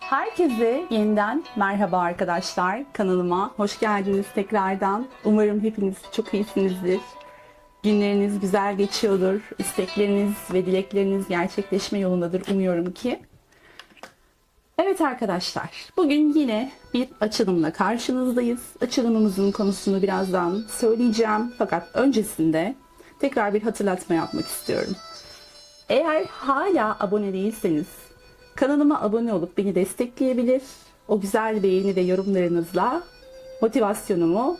Herkese yeniden merhaba arkadaşlar. Kanalıma hoş geldiniz tekrardan. Umarım hepiniz çok iyisinizdir. Günleriniz güzel geçiyordur. İstekleriniz ve dilekleriniz gerçekleşme yolundadır umuyorum ki. Evet arkadaşlar, bugün yine bir açılımla karşınızdayız. Açılımımızın konusunu birazdan söyleyeceğim. Fakat öncesinde tekrar bir hatırlatma yapmak istiyorum. Eğer hala abone değilseniz kanalıma abone olup beni destekleyebilir. O güzel beğeni ve yorumlarınızla motivasyonumu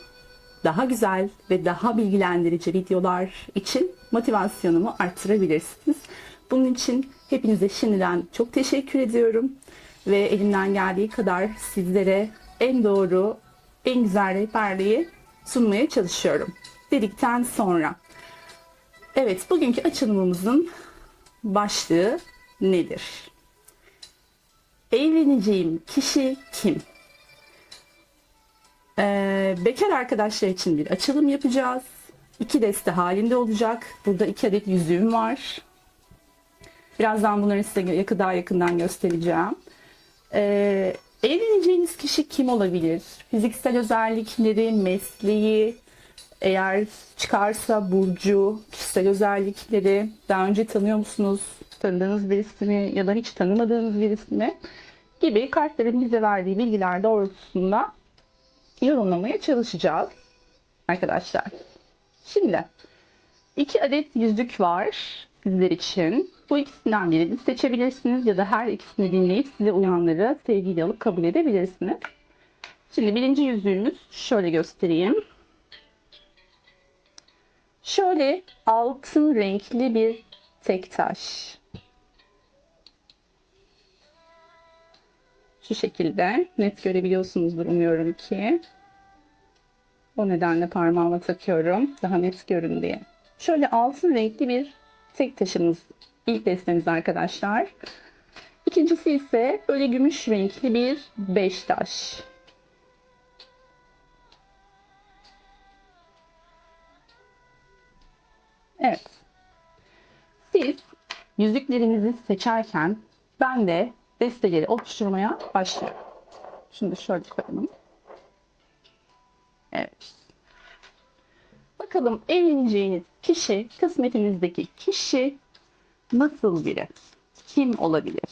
daha güzel ve daha bilgilendirici videolar için motivasyonumu arttırabilirsiniz. Bunun için hepinize şimdiden çok teşekkür ediyorum. Ve elimden geldiği kadar sizlere en doğru, en güzel rehberliği sunmaya çalışıyorum. Dedikten sonra. Evet, bugünkü açılımımızın başlığı nedir? Evleneceğim kişi kim? Bekar arkadaşlar için bir açılım yapacağız. 2 deste halinde olacak. Burada 2 adet yüzüğüm var. Birazdan bunları size daha yakından göstereceğim. Evleneceğiniz kişi kim olabilir? Fiziksel özellikleri, mesleği, eğer çıkarsa burcu, kişisel özellikleri, daha önce tanıyor musunuz? Tanıdığınız birisi mi ya da hiç tanımadığınız birisi mi? Gibi kartların bize verdiği bilgiler doğrultusunda yorumlamaya çalışacağız arkadaşlar. Şimdi 2 adet yüzük var sizler için. Bu ikisinden birini seçebilirsiniz ya da her ikisini dinleyip size uyanları sevgiyle alıp kabul edebilirsiniz. Şimdi birinci yüzüğümüz şöyle göstereyim. Şöyle altın renkli bir tek taş. Şu şekilde net görebiliyorsunuzdur umuyorum ki. O nedenle parmağıma takıyorum. Daha net görün diye. Şöyle altın renkli bir tek taşımız ilk destemiz arkadaşlar. İkincisi ise böyle gümüş renkli bir beş taş. Evet. Siz yüzüklerinizi seçerken ben de desteleri oluşturmaya başlıyorum. Şimdi şöyle koyalım. Evet. Bakalım evleneceğiniz kişi, kısmetinizdeki kişi nasıl biri? Kim olabilir?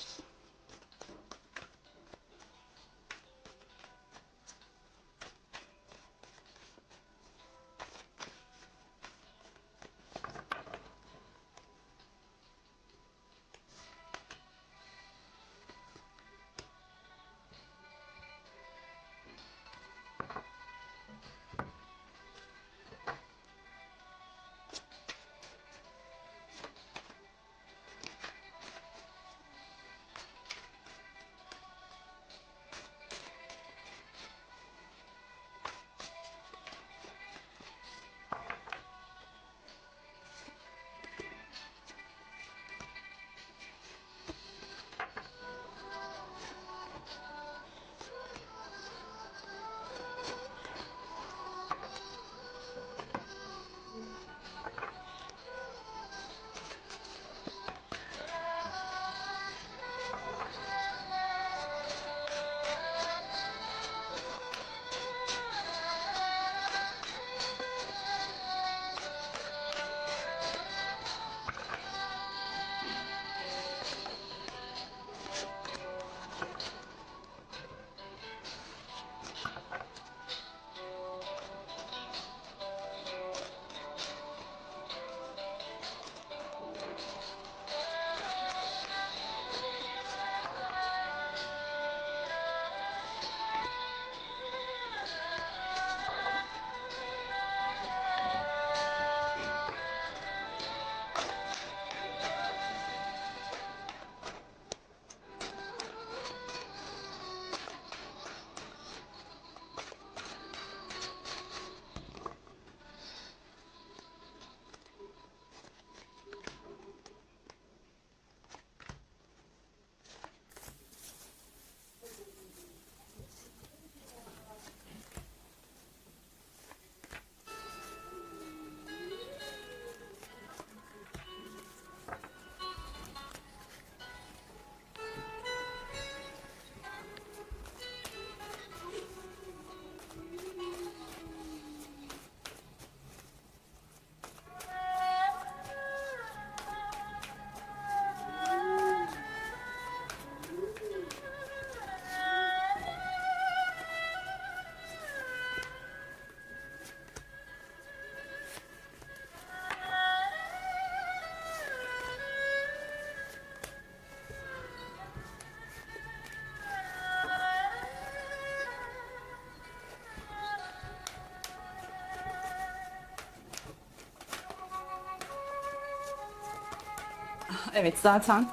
Evet, zaten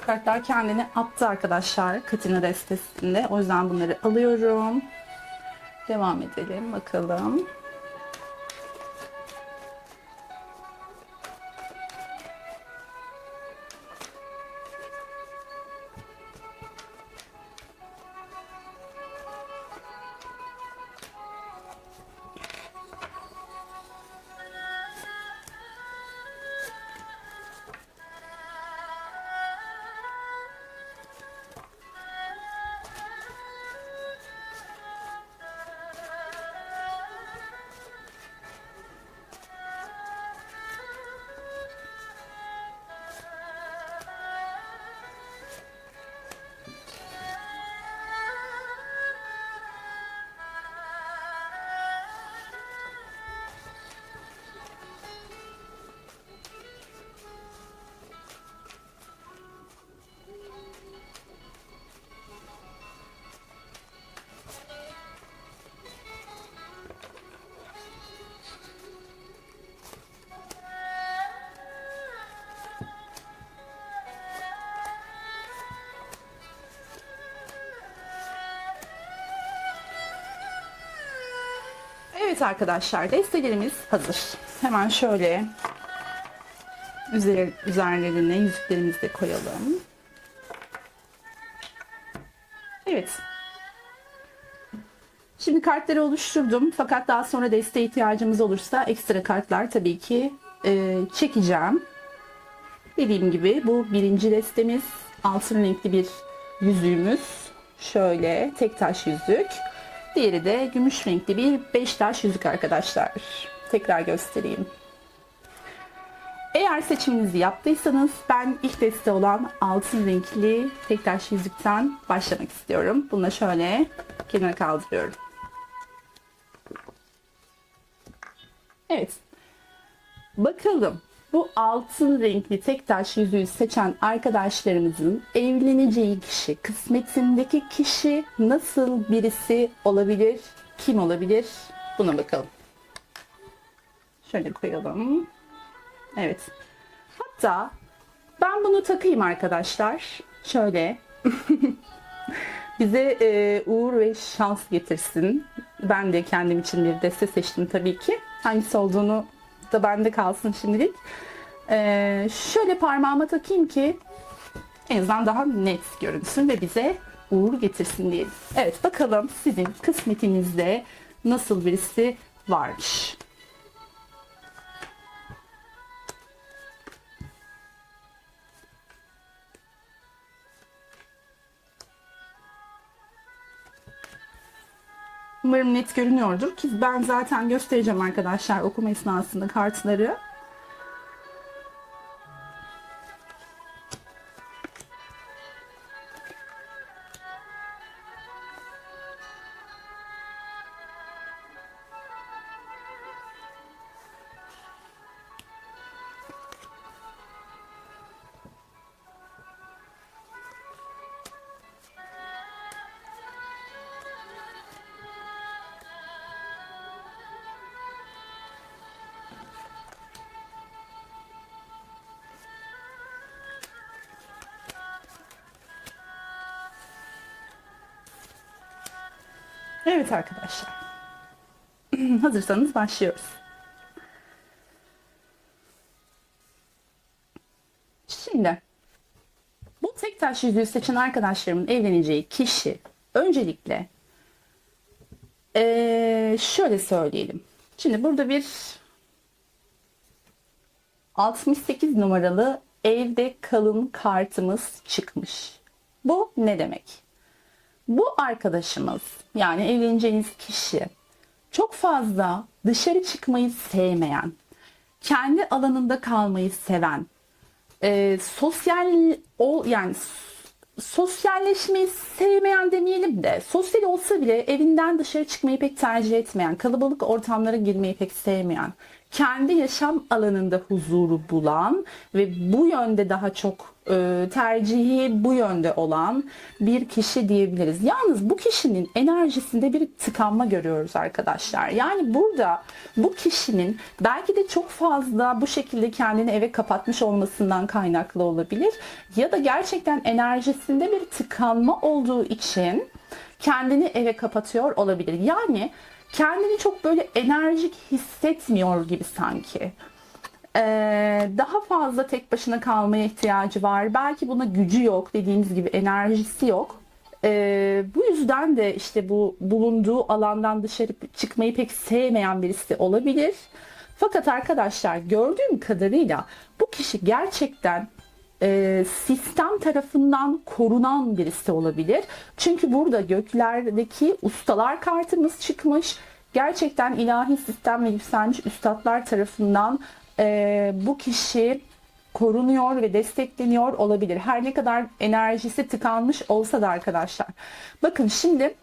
kartlar kendini attı arkadaşlar Katina destesinde. O yüzden bunları alıyorum. Devam edelim bakalım. Evet arkadaşlar, destelerimiz hazır. Hemen şöyle üzerlerine yüzüklerimizi de koyalım. Evet. Şimdi kartları oluşturdum. Fakat daha sonra desteğe ihtiyacımız olursa ekstra kartlar tabii ki çekeceğim. Dediğim gibi bu birinci destemiz. Altın renkli bir yüzüğümüz. Şöyle tek taş yüzük. Diğeri de gümüş renkli bir 5 taş yüzük arkadaşlar. Tekrar göstereyim. Eğer seçiminizi yaptıysanız ben ilk deste olan altın renkli tek taş yüzükten başlamak istiyorum. Bunu da şöyle kenara kaldırıyorum. Evet. Bakalım bu altın renkli tek taş yüzüğü seçen arkadaşlarımızın evleneceği kişi, kısmetindeki kişi nasıl birisi olabilir, kim olabilir? Buna bakalım. Şöyle koyalım. Evet. Hatta ben bunu takayım arkadaşlar. Şöyle. Bize uğur ve şans getirsin. Ben de kendim için bir deste seçtim tabii ki. Hangisi olduğunu da bende kalsın şimdilik. Şöyle parmağıma takayım ki en azından daha net görünsün ve bize uğur getirsin diyelim. Evet, bakalım sizin kısmetinizde nasıl birisi varmış. Umarım net görünüyordur ki ben zaten göstereceğim arkadaşlar okuma esnasında kartları. Evet arkadaşlar. Hazırsanız başlıyoruz. Şimdi bu tek taş yüzüğü seçen arkadaşlarımın evleneceği kişi öncelikle şöyle söyleyelim. Şimdi burada bir 68 numaralı evde kalın kartımız çıkmış. Bu ne demek? Bu arkadaşımız yani evleneceğiniz kişi çok fazla dışarı çıkmayı sevmeyen, kendi alanında kalmayı seven, yani sosyalleşmeyi sevmeyen demeyelim de sosyal olsa bile evinden dışarı çıkmayı pek tercih etmeyen, kalabalık ortamlara girmeyi pek sevmeyen, kendi yaşam alanında huzuru bulan ve bu yönde daha çok tercihi bu yönde olan bir kişi diyebiliriz. Yalnız bu kişinin enerjisinde bir tıkanma görüyoruz arkadaşlar. Yani burada bu kişinin belki de çok fazla bu şekilde kendini eve kapatmış olmasından kaynaklı olabilir. Ya da gerçekten enerjisinde bir tıkanma olduğu için kendini eve kapatıyor olabilir. Yani kendini çok böyle enerjik hissetmiyor gibi sanki. Daha fazla tek başına kalmaya ihtiyacı var. Belki buna gücü yok, dediğimiz gibi enerjisi yok. Bu yüzden de işte bu bulunduğu alandan dışarı çıkmayı pek sevmeyen birisi olabilir. Fakat arkadaşlar gördüğüm kadarıyla bu kişi gerçekten sistem tarafından korunan birisi olabilir. Çünkü burada göklerdeki ustalar kartımız çıkmış. Gerçekten ilahi sistem ve yükselmiş üstatlar tarafından bu kişi korunuyor ve destekleniyor olabilir. Her ne kadar enerjisi tıkanmış olsa da arkadaşlar. Bakın şimdi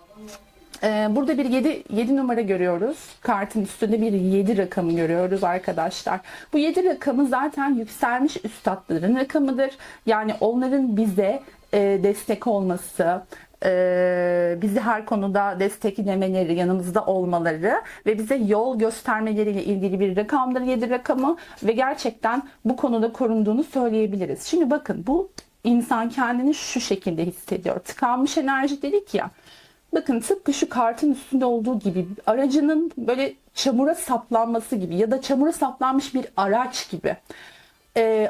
burada bir 7 numara görüyoruz. Kartın üstünde bir 7 rakamı görüyoruz arkadaşlar. Bu 7 rakamı zaten yükselmiş üstatların rakamıdır. Yani onların bize destek olması, bizi her konuda desteklemeleri, yanımızda olmaları ve bize yol göstermeleriyle ilgili bir rakamdır 7 rakamı ve gerçekten bu konuda korunduğunu söyleyebiliriz. Şimdi bakın, bu insan kendini şu şekilde hissediyor. Tıkanmış enerji dedik ya. Bakın tıpkı şu kartın üstünde olduğu gibi aracının böyle çamura saplanması gibi ya da çamura saplanmış bir araç gibi.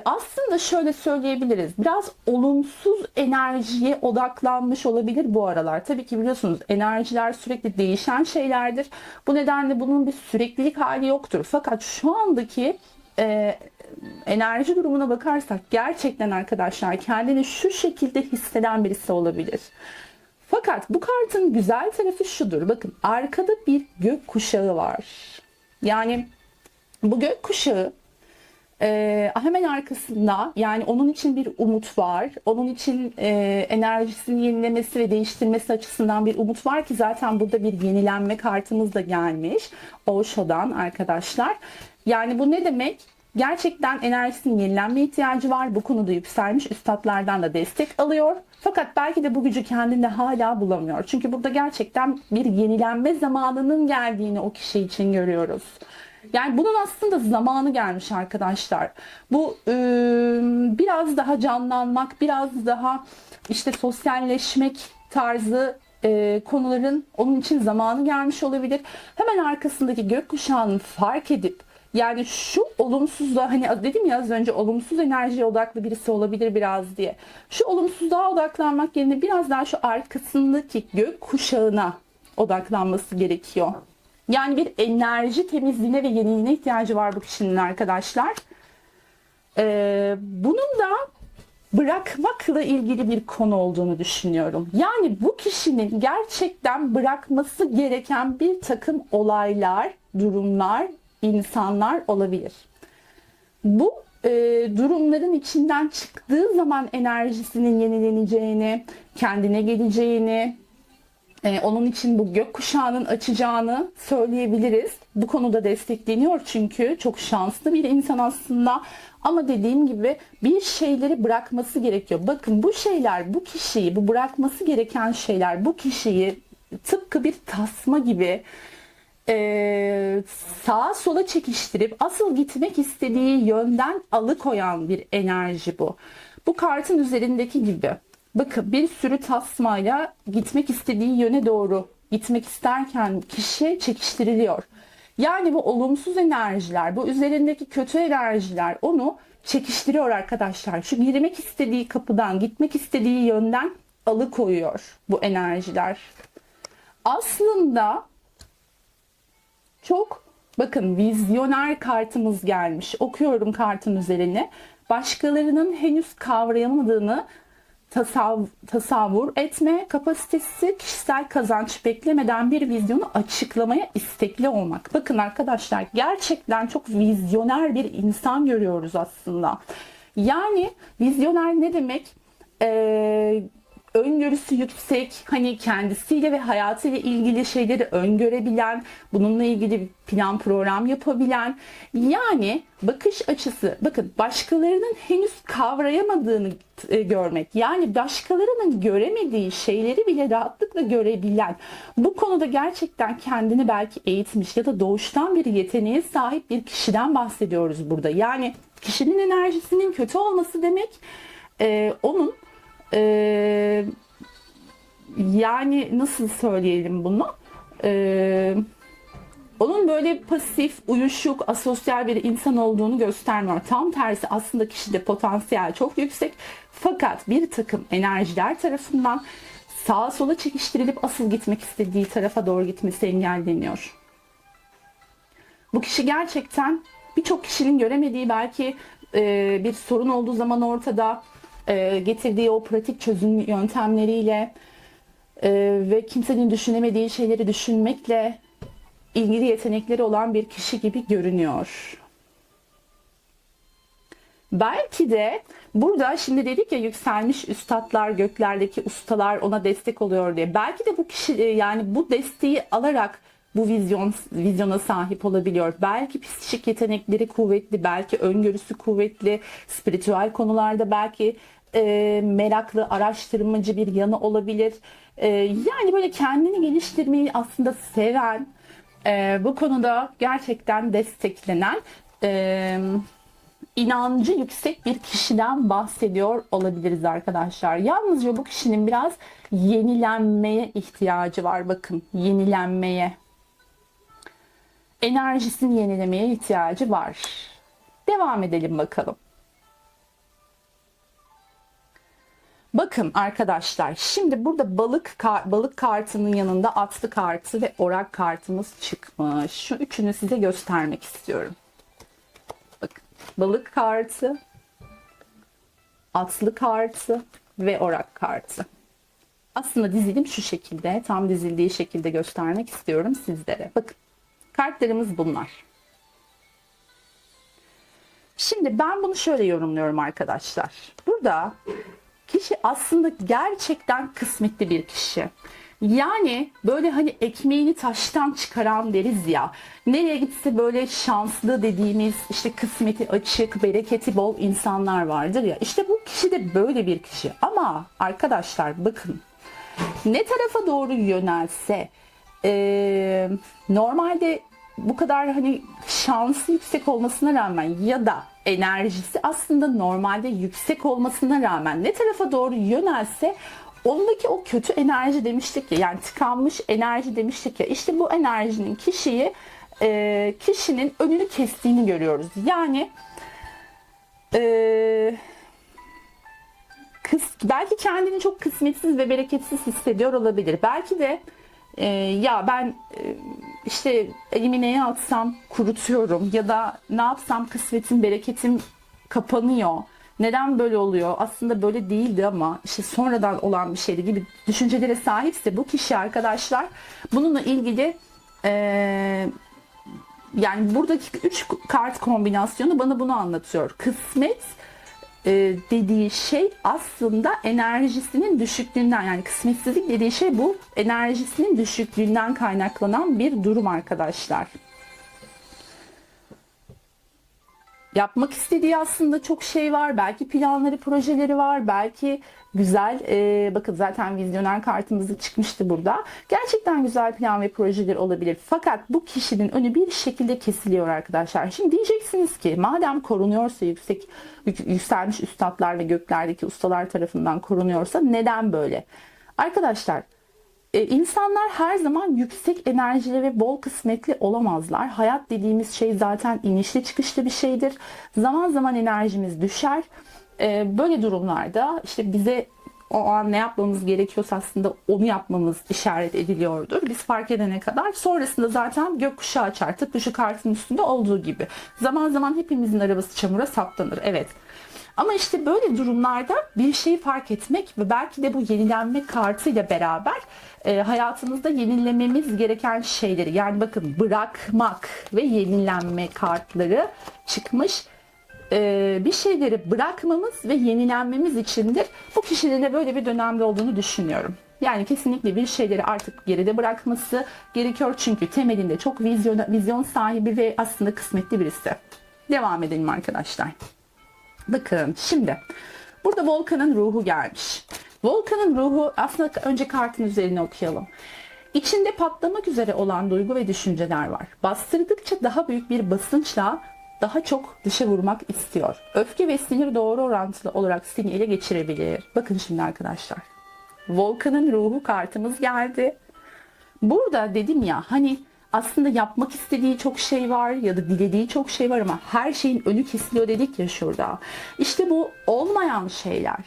Aslında şöyle söyleyebiliriz. Biraz olumsuz enerjiye odaklanmış olabilir bu aralar. Tabii ki biliyorsunuz enerjiler sürekli değişen şeylerdir. Bu nedenle bunun bir süreklilik hali yoktur. Fakat şu andaki enerji durumuna bakarsak gerçekten arkadaşlar kendini şu şekilde hisseden birisi olabilir. Fakat bu kartın güzel tarafı şudur. Bakın arkada bir gök kuşağı var. Yani bu gök kuşağı hemen arkasında, yani onun için bir umut var. Onun için enerjisini yenilemesi ve değiştirmesi açısından bir umut var ki zaten burada bir yenilenme kartımız da gelmiş. Osho'dan arkadaşlar. Yani bu ne demek? Gerçekten enerjisinin yenilenmeye ihtiyacı var. Bu konuda yükselmiş üstatlardan da destek alıyor. Fakat belki de bu gücü kendinde hala bulamıyor. Çünkü burada gerçekten bir yenilenme zamanının geldiğini o kişi için görüyoruz. Yani bunun aslında zamanı gelmiş arkadaşlar. Bu biraz daha canlanmak, biraz daha işte sosyalleşmek tarzı konuların onun için zamanı gelmiş olabilir. Hemen arkasındaki gökkuşağını fark edip, yani şu olumsuzluğa, hani dedim ya az önce olumsuz enerjiye odaklı birisi olabilir biraz diye. Şu olumsuzluğa odaklanmak yerine biraz daha şu arkasındaki gök kuşağına odaklanması gerekiyor. Yani bir enerji temizliğine ve yeniliğine ihtiyacı var bu kişinin arkadaşlar. Bunun da bırakmakla ilgili bir konu olduğunu düşünüyorum. Yani bu kişinin gerçekten bırakması gereken bir takım olaylar, durumlar, insanlar olabilir. Bu durumların içinden çıktığı zaman enerjisinin yenileneceğini, kendine geleceğini, onun için bu gökkuşağının açacağını söyleyebiliriz. Bu konuda destekleniyor çünkü çok şanslı bir insan aslında. Ama dediğim gibi bir şeyleri bırakması gerekiyor. Bakın bu şeyler, bu kişiyi, bu bırakması gereken şeyler bu kişiyi tıpkı bir tasma gibi sağa sola çekiştirip asıl gitmek istediği yönden alıkoyan bir enerji bu. Bu kartın üzerindeki gibi. Bakın bir sürü tasmayla gitmek istediği yöne doğru gitmek isterken kişi çekiştiriliyor. Yani bu olumsuz enerjiler, bu üzerindeki kötü enerjiler onu çekiştiriyor arkadaşlar. Şu girmek istediği kapıdan, gitmek istediği yönden alıkoyuyor bu enerjiler. Aslında çok, bakın vizyoner kartımız gelmiş. Okuyorum kartın üzerine. Başkalarının henüz kavrayamadığını tasavvur etme kapasitesi, kişisel kazanç beklemeden bir vizyonu açıklamaya istekli olmak. Bakın arkadaşlar gerçekten çok vizyoner bir insan görüyoruz aslında. Yani vizyoner ne demek? öngörüsü yüksek, hani kendisiyle ve hayatıyla ilgili şeyleri öngörebilen, bununla ilgili bir plan program yapabilen, yani bakış açısı, bakın başkalarının henüz kavrayamadığını görmek, yani başkalarının göremediği şeyleri bile rahatlıkla görebilen, bu konuda gerçekten kendini belki eğitmiş ya da doğuştan bir yeteneğe sahip bir kişiden bahsediyoruz burada. Yani kişinin enerjisinin kötü olması demek, onun yani nasıl söyleyelim bunu? Onun böyle pasif, uyuşuk, asosyal bir insan olduğunu göstermiyor. Tam tersi, aslında kişide potansiyel çok yüksek. Fakat bir takım enerjiler tarafından sağa sola çekiştirilip asıl gitmek istediği tarafa doğru gitmesi engelleniyor. Bu kişi gerçekten birçok kişinin göremediği, belki bir sorun olduğu zaman ortada getirdiği o pratik çözüm yöntemleriyle ve kimsenin düşünemediği şeyleri düşünmekle ilgili yetenekleri olan bir kişi gibi görünüyor. Belki de burada şimdi dedik ya, yükselmiş üstatlar, göklerdeki ustalar ona destek oluyor diye. Belki de bu kişi yani bu desteği alarak bu vizyona sahip olabiliyor. Belki psikik yetenekleri kuvvetli, belki öngörüsü kuvvetli, spiritüel konularda belki meraklı, araştırmacı bir yanı olabilir. Yani böyle kendini geliştirmeyi aslında seven, bu konuda gerçekten desteklenen, inancı yüksek bir kişiden bahsediyor olabiliriz arkadaşlar. Yalnızca bu kişinin biraz yenilenmeye ihtiyacı var. Bakın, yenilenmeye. Enerjisini yenilemeye ihtiyacı var. Devam edelim bakalım. Bakın arkadaşlar, şimdi burada balık kartının yanında atlı kartı ve orak kartımız çıkmış. Şu üçünü size göstermek istiyorum. Bakın, balık kartı, atlı kartı ve orak kartı. Aslında dizilim şu şekilde, tam dizildiği şekilde göstermek istiyorum sizlere. Bakın, kartlarımız bunlar. Şimdi ben bunu şöyle yorumluyorum arkadaşlar. Burada kişi aslında gerçekten kısmetli bir kişi. Yani böyle hani ekmeğini taştan çıkaran deriz ya. Nereye gitse böyle şanslı dediğimiz, işte kısmeti açık, bereketi bol insanlar vardır ya. İşte bu kişi de böyle bir kişi. Ama arkadaşlar bakın, ne tarafa doğru yönelse normalde bu kadar hani şansı yüksek olmasına rağmen ya da enerjisi aslında normalde yüksek olmasına rağmen ne tarafa doğru yönelse ondaki o kötü enerji demiştik ya, yani tıkanmış enerji demiştik ya, işte bu enerjinin kişinin önünü kestiğini görüyoruz. Yani belki kendini çok kısmetsiz ve bereketsiz hissediyor olabilir. Belki de ya ben işte elimi neye atsam kurutuyorum ya da ne yapsam kısmetim, bereketim kapanıyor. Neden böyle oluyor? Aslında böyle değildi ama işte sonradan olan bir şeydi gibi düşüncelere sahipse bu kişi arkadaşlar, bununla ilgili yani buradaki 3 kart kombinasyonu bana bunu anlatıyor. Kısmet dediği şey aslında enerjisinin düşüklüğünden, yani kısmetsizlik dediği şey bu enerjisinin düşüklüğünden kaynaklanan bir durum arkadaşlar. Yapmak istediği aslında çok şey var. Belki planları, projeleri var. Belki güzel, bakın zaten vizyoner kartımız da çıkmıştı burada. Gerçekten güzel plan ve projeler olabilir. Fakat bu kişinin önü bir şekilde kesiliyor arkadaşlar. Şimdi diyeceksiniz ki madem korunuyorsa, yükselmiş üstatlar ve göklerdeki ustalar tarafından korunuyorsa neden böyle? Arkadaşlar, İnsanlar her zaman yüksek enerjili ve bol kısmetli olamazlar. Hayat dediğimiz şey zaten inişli çıkışlı bir şeydir. Zaman zaman enerjimiz düşer. Böyle durumlarda işte bize o an ne yapmamız gerekiyorsa aslında onu yapmamız işaret ediliyordur. Biz fark edene kadar. Sonrasında zaten gökkuşağı açar. Tıpkı şu kartın üstünde olduğu gibi. Zaman zaman hepimizin arabası çamura saplanır. Evet. Ama işte böyle durumlarda bir şeyi fark etmek ve belki de bu yenilenme kartıyla beraber hayatımızda yenilememiz gereken şeyleri, yani bakın bırakmak ve yenilenme kartları çıkmış. bir şeyleri bırakmamız ve yenilenmemiz içindir. Bu kişinin de böyle bir dönemde olduğunu düşünüyorum. Yani kesinlikle bir şeyleri artık geride bırakması gerekiyor. Çünkü temelinde çok vizyon sahibi ve aslında kısmetli birisi. Devam edelim arkadaşlar. Bakın şimdi burada Volkan'ın ruhu gelmiş. Volkan'ın ruhu aslında önce kartın üzerine okuyalım. İçinde patlamak üzere olan duygu ve düşünceler var. Bastırdıkça daha büyük bir basınçla daha çok dışa vurmak istiyor. Öfke ve sinir doğru orantılı olarak seni ele geçirebilir. Bakın şimdi arkadaşlar. Volkan'ın ruhu kartımız geldi. Burada dedim ya hani aslında yapmak istediği çok şey var ya da dilediği çok şey var ama her şeyin önü kesiliyor dedik ya şurada. İşte bu olmayan şeyler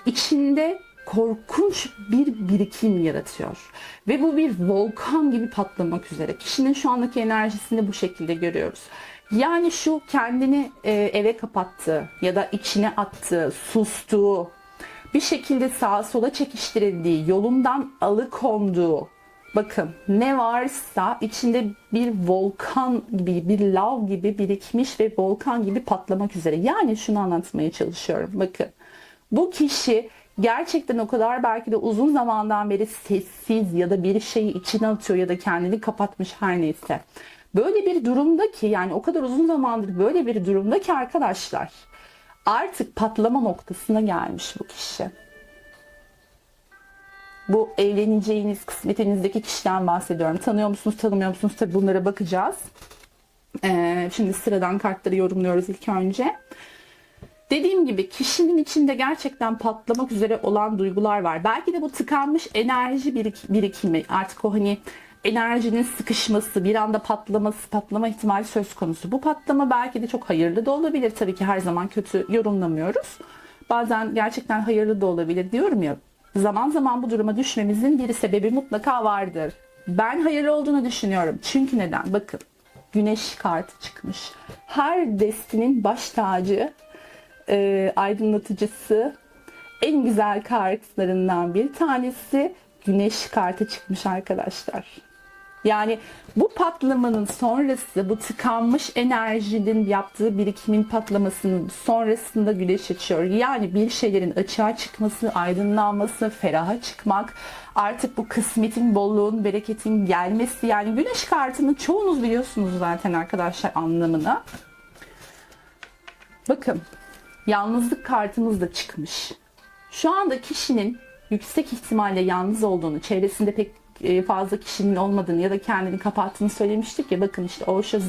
içinde korkunç bir birikim yaratıyor. Ve bu bir volkan gibi patlamak üzere. Kişinin şu andaki enerjisini bu şekilde görüyoruz. Yani şu kendini eve kapattığı ya da içine attığı, sustuğu, bir şekilde sağa sola çekiştirildiği, yolundan alıkonduğu, bakın ne varsa içinde bir volkan gibi, bir lav gibi birikmiş ve volkan gibi patlamak üzere. Yani şunu anlatmaya çalışıyorum. Bakın bu kişi gerçekten o kadar belki de uzun zamandan beri sessiz ya da bir şeyi içine atıyor ya da kendini kapatmış her neyse. Böyle bir durumda ki yani o kadar uzun zamandır böyle bir durumda ki arkadaşlar artık patlama noktasına gelmiş bu kişi. Bu evleneceğiniz kısmetinizdeki kişiden bahsediyorum. Tanıyor musunuz, tanımıyor musunuz? Tabii bunlara bakacağız. Şimdi sıradan kartları yorumluyoruz ilk önce. Dediğim gibi kişinin içinde gerçekten patlamak üzere olan duygular var. Belki de bu tıkanmış enerji birikimi, artık o hani enerjinin sıkışması, bir anda patlama ihtimali söz konusu. Bu patlama belki de çok hayırlı da olabilir. Tabii ki her zaman kötü yorumlamıyoruz. Bazen gerçekten hayırlı da olabilir diyorum ya. Zaman zaman bu duruma düşmemizin bir sebebi mutlaka vardır. Ben hayırlı olduğunu düşünüyorum. Çünkü neden? Bakın Güneş kartı çıkmış. Her destinin baş tacı, aydınlatıcısı, en güzel kartlarından bir tanesi Güneş kartı çıkmış arkadaşlar. Yani bu patlamanın sonrası, bu tıkanmış enerjinin yaptığı birikimin patlamasının sonrasında güneş açıyor. Yani bir şeylerin açığa çıkması, aydınlanması, feraha çıkmak, artık bu kısmetin, bolluğun, bereketin gelmesi. Yani güneş kartının çoğunuz biliyorsunuz zaten arkadaşlar anlamını. Bakın yalnızlık kartımız da çıkmış. Şu anda kişinin yüksek ihtimalle yalnız olduğunu, çevresinde pek fazla kişinin olmadığını ya da kendini kapattığını söylemiştik ya. Bakın işte Osho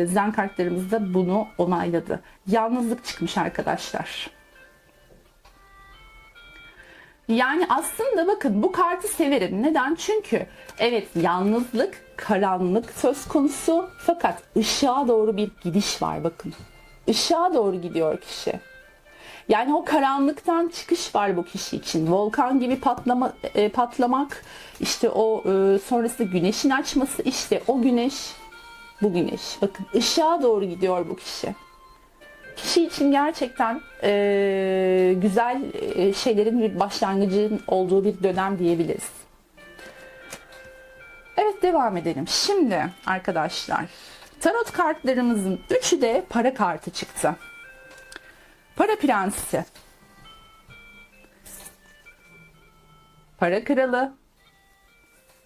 Zen kartlarımız da bunu onayladı. Yalnızlık çıkmış arkadaşlar. Yani aslında bakın bu kartı severim. Neden? Çünkü evet yalnızlık, karanlık söz konusu fakat ışığa doğru bir gidiş var bakın. Işığa doğru gidiyor kişi. Yani o karanlıktan çıkış var bu kişi için. Volkan gibi patlamak, işte o sonrasında güneşin açması, işte o güneş, bu güneş. Bakın ışığa doğru gidiyor bu kişi. Kişi için gerçekten güzel şeylerin bir başlangıcın olduğu bir dönem diyebiliriz. Evet devam edelim. Şimdi arkadaşlar tarot kartlarımızın üçü de para kartı çıktı. Para prensi, para kralı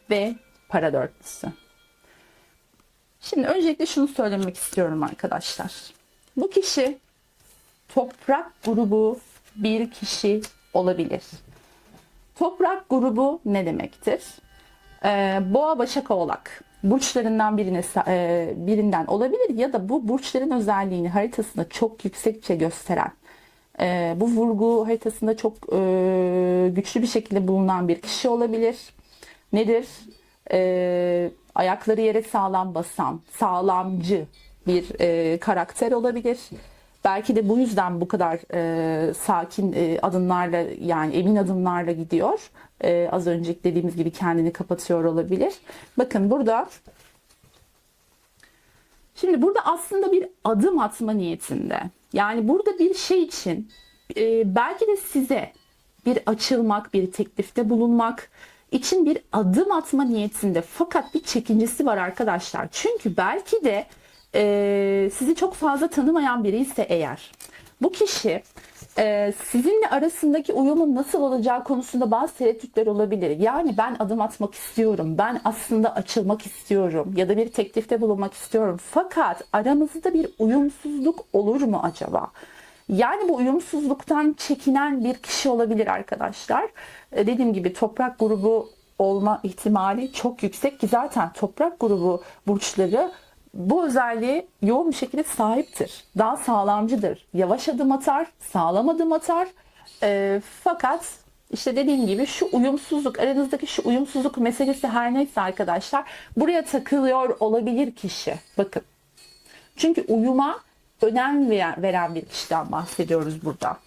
ve para dörtlüsü. Şimdi öncelikle şunu söylemek istiyorum arkadaşlar. Bu kişi toprak grubu bir kişi olabilir. Toprak grubu ne demektir? Boğa, Başak, Oğlak burçlarından birinden olabilir ya da bu burçların özelliğini haritasında çok yüksekçe gösteren, bu vurgu haritasında çok güçlü bir şekilde bulunan bir kişi olabilir. Nedir? Ayakları yere sağlam basan, sağlamcı bir karakter olabilir. Belki de bu yüzden bu kadar sakin adımlarla yani emin adımlarla gidiyor. Az önce dediğimiz gibi kendini kapatıyor olabilir. Bakın burada şimdi burada aslında bir adım atma niyetinde. Yani burada bir şey için belki de size bir açılmak, bir teklifte bulunmak için bir adım atma niyetinde. Fakat bir çekincesi var arkadaşlar. Çünkü belki de sizi çok fazla tanımayan biri ise eğer, bu kişi sizinle arasındaki uyumun nasıl olacağı konusunda bazı tereddütler olabilir. Yani ben adım atmak istiyorum, ben aslında açılmak istiyorum ya da bir teklifte bulunmak istiyorum. Fakat aramızda bir uyumsuzluk olur mu acaba? Yani bu uyumsuzluktan çekinen bir kişi olabilir arkadaşlar. Dediğim gibi toprak grubu olma ihtimali çok yüksek ki zaten toprak grubu burçları bu özelliğe yoğun bir şekilde sahiptir. Daha sağlamcıdır. Yavaş adım atar, sağlam adım atar. Fakat işte dediğim gibi şu uyumsuzluk, aranızdaki şu uyumsuzluk meselesi her neyse arkadaşlar, buraya takılıyor olabilir kişi. Bakın. Çünkü uyuma önem veren bir kişiden bahsediyoruz burada.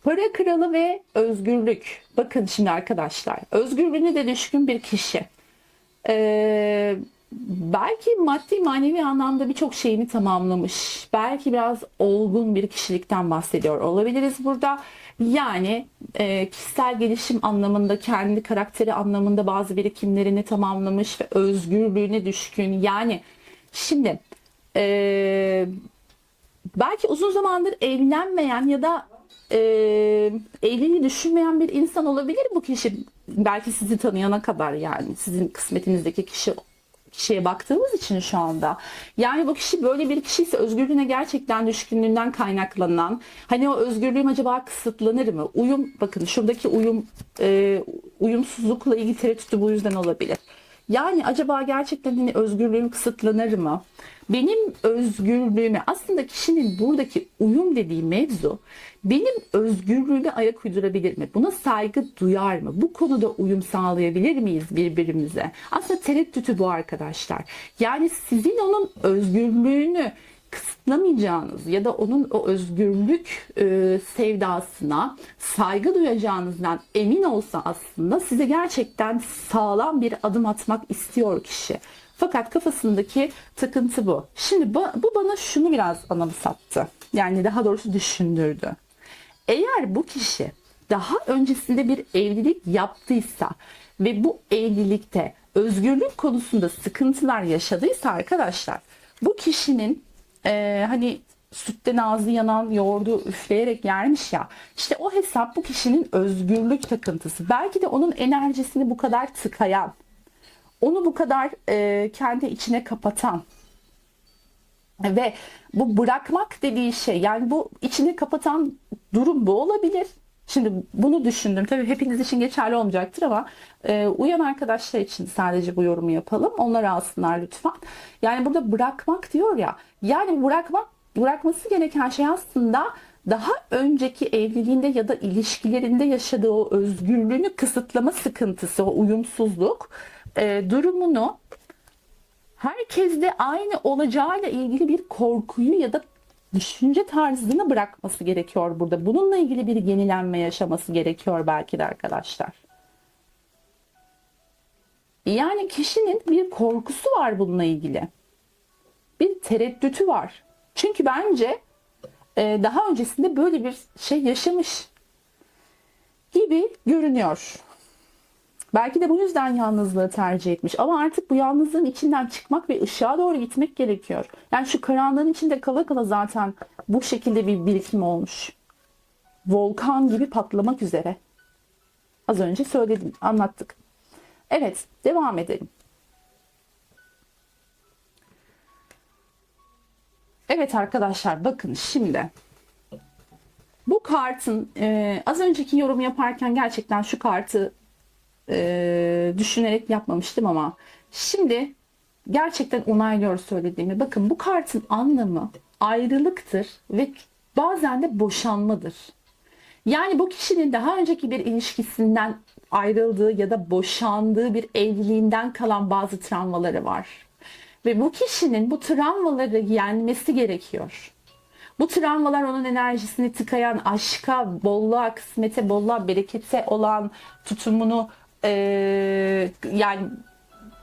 Para kralı ve özgürlük. Bakın şimdi arkadaşlar, özgürlüğüne de düşkün bir kişi. Belki maddi manevi anlamda birçok şeyini tamamlamış. Belki biraz olgun bir kişilikten bahsediyor olabiliriz burada. Yani kişisel gelişim anlamında, kendi karakteri anlamında bazı birikimlerini tamamlamış ve özgürlüğüne düşkün. Yani şimdi belki uzun zamandır evlenmeyen ya da evliliği düşünmeyen bir insan olabilir bu kişi. Belki sizi tanıyana kadar, yani sizin kısmetinizdeki kişiye baktığımız için şu anda. Yani bu kişi böyle bir kişi ise özgürlüğüne gerçekten düşkünlüğünden kaynaklanan, hani o özgürlüğüm acaba kısıtlanır mı? Bakın şuradaki uyumsuzlukla ilgili tereddütü bu yüzden olabilir. Yani acaba gerçekten hani özgürlüğüm kısıtlanır mı? Benim özgürlüğüme, aslında kişinin buradaki uyum dediği mevzu, benim özgürlüğüme ayak uydurabilir mi? Buna saygı duyar mı? Bu konuda uyum sağlayabilir miyiz birbirimize? Aslında tereddütü bu arkadaşlar. Yani sizin onun özgürlüğünü kısıtlamayacağınız ya da onun o özgürlük sevdasına saygı duyacağınızdan emin olsa aslında size gerçekten sağlam bir adım atmak istiyor kişi. Fakat kafasındaki takıntı bu. Şimdi bu bana şunu biraz anımsattı. Yani daha doğrusu düşündürdü. Eğer bu kişi daha öncesinde bir evlilik yaptıysa ve bu evlilikte özgürlük konusunda sıkıntılar yaşadıysa arkadaşlar, bu kişinin hani sütten ağzı yanan yoğurdu üfleyerek yermiş ya, işte o hesap bu kişinin özgürlük takıntısı. Belki de onun enerjisini bu kadar tıkayan, onu bu kadar kendi içine kapatan ve bu bırakmak dediği şey, yani bu içine kapatan durum bu olabilir. Şimdi bunu düşündüm. Tabii hepiniz için geçerli olmayacaktır ama uyan arkadaşlar için sadece bu yorumu yapalım. Onlar alsınlar lütfen. Yani burada bırakmak diyor ya. Yani bırakması gereken şey aslında daha önceki evliliğinde ya da ilişkilerinde yaşadığı o özgürlüğünü kısıtlama sıkıntısı, o uyumsuzluk durumunu herkesle aynı olacağıyla ilgili bir korkuyu ya da düşünce tarzını bırakması gerekiyor burada. Bununla ilgili bir yenilenme yaşaması gerekiyor belki de arkadaşlar. Yani kişinin bir korkusu var bununla ilgili. Bir tereddütü var. Çünkü bence daha öncesinde böyle bir şey yaşamış gibi görünüyor. Belki de bu yüzden yalnızlığı tercih etmiş. Ama artık bu yalnızlığın içinden çıkmak ve ışığa doğru gitmek gerekiyor. Yani şu karanlığın içinde kala kala zaten bu şekilde bir birikim olmuş. Volkan gibi patlamak üzere. Az önce söyledim, anlattık. Evet, devam edelim. Evet arkadaşlar, bakın şimdi. Bu kartın az önceki yorum yaparken gerçekten şu kartı düşünerek yapmamıştım ama şimdi gerçekten onaylıyor söylediğimi. Bakın, bu kartın anlamı ayrılıktır ve bazen de boşanmadır. Yani bu kişinin daha önceki bir ilişkisinden ayrıldığı ya da boşandığı bir evliliğinden kalan bazı travmaları var. Ve bu kişinin bu travmaları yenmesi gerekiyor. Bu travmalar onun enerjisini tıkayan, aşka, bolluğa, kısmete, bolluğa, berekete olan tutumunu yani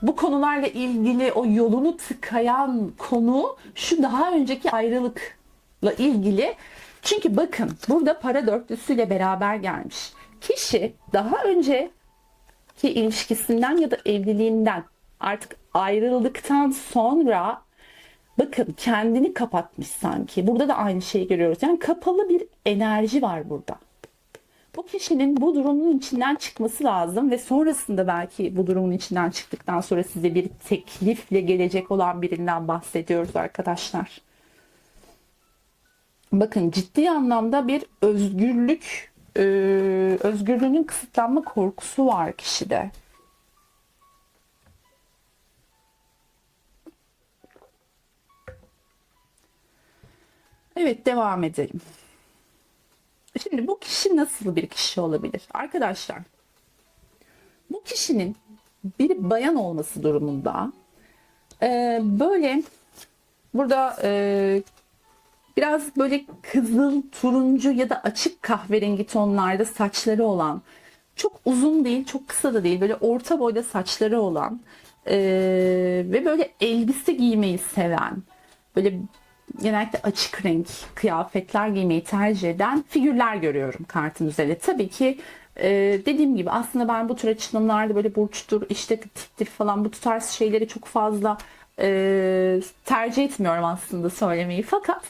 bu konularla ilgili o yolunu tıkayan konu şu daha önceki ayrılıkla ilgili. Çünkü bakın, burada para dörtlüsüyle beraber gelmiş. Kişi daha önceki ilişkisinden ya da evliliğinden Artık ayrıldıktan sonra bakın kendini kapatmış sanki. Burada da aynı şeyi görüyoruz. Yani kapalı bir enerji var burada. Bu kişinin bu durumun içinden çıkması lazım ve sonrasında belki bu durumun içinden çıktıktan sonra size bir teklifle gelecek olan birinden bahsediyoruz arkadaşlar. Bakın ciddi anlamda bir özgürlüğünün kısıtlanma korkusu var kişide. Evet, devam edelim. Şimdi bu kişi nasıl bir kişi olabilir? Arkadaşlar, bu kişinin bir bayan olması durumunda böyle burada biraz böyle kızıl, turuncu ya da açık kahverengi tonlarda saçları olan, çok uzun değil, çok kısa da değil, böyle orta boyda saçları olan ve böyle elbise giymeyi seven, böyle genellikle açık renk kıyafetler giymeyi tercih eden figürler görüyorum kartın üzerinde. Tabii ki dediğim gibi aslında ben bu tür açılımlarda böyle burçtur, işte tiptir falan bu tarz şeyleri çok fazla tercih etmiyorum aslında söylemeyi. Fakat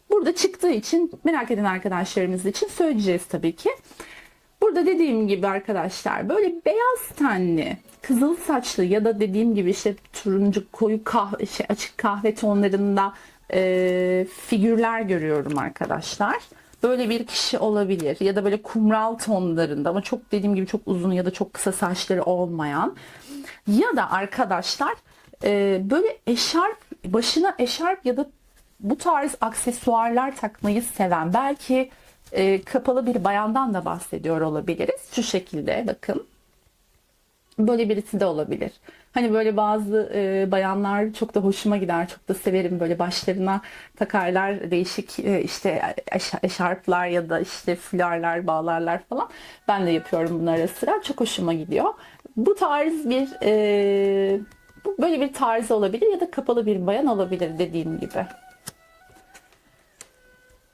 burada çıktığı için merak eden arkadaşlarımız için söyleyeceğiz tabii ki. Burada dediğim gibi arkadaşlar böyle beyaz tenli, kızıl saçlı ya da dediğim gibi işte turuncu koyu kahve, açık kahve tonlarında figürler görüyorum arkadaşlar. Böyle bir kişi olabilir ya da böyle kumral tonlarında ama çok dediğim gibi çok uzun ya da çok kısa saçları olmayan ya da arkadaşlar böyle eşarp, başına eşarp ya da bu tarz aksesuarlar takmayı seven, belki kapalı bir bayandan da bahsediyor olabiliriz. Şu şekilde bakın. Böyle birisi de olabilir. Hani böyle bazı bayanlar çok da hoşuma gider, çok da severim. Böyle başlarına takarlar değişik işte eşarplar ya da işte fularlar, bağlarlar falan. Ben de yapıyorum bunları ara sıra. Çok hoşuma gidiyor. Bu tarz bir böyle bir tarzı olabilir ya da kapalı bir bayan olabilir dediğim gibi.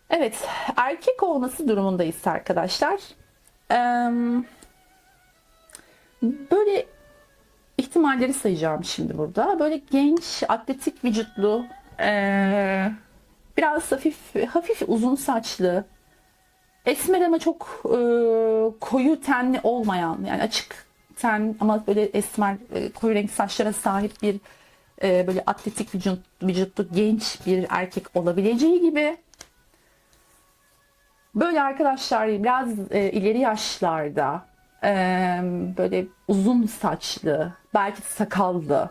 Evet, erkek olması durumundayız arkadaşlar. Böyle ihtimalleri sayacağım şimdi burada. Böyle genç, atletik vücutlu, biraz hafif uzun saçlı, esmer ama çok koyu tenli olmayan, yani açık ten ama böyle esmer, koyu renk saçlara sahip bir böyle atletik vücutlu genç bir erkek olabileceği gibi. Böyle arkadaşlar biraz ileri yaşlarda böyle uzun saçlı, belki sakallı,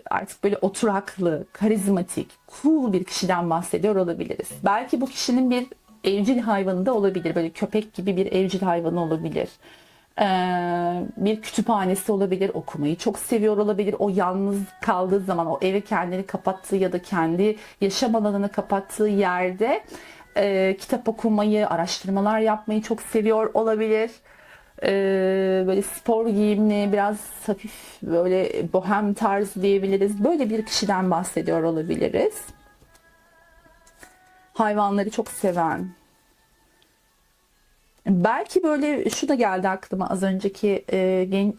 artık böyle oturaklı, karizmatik, cool bir kişiden bahsediyor olabiliriz. Belki bu kişinin bir evcil hayvanı da olabilir. Böyle köpek gibi bir evcil hayvanı olabilir. Bir kütüphanesi olabilir, okumayı çok seviyor olabilir. O yalnız kaldığı zaman, o evi kendini kapattığı ya da kendi yaşam alanını kapattığı yerde kitap okumayı, araştırmalar yapmayı çok seviyor olabilir. Böyle spor giyimli, biraz hafif böyle bohem tarzı diyebiliriz. Böyle bir kişiden bahsediyor olabiliriz. Hayvanları çok seven. Belki böyle şu da geldi aklıma az önceki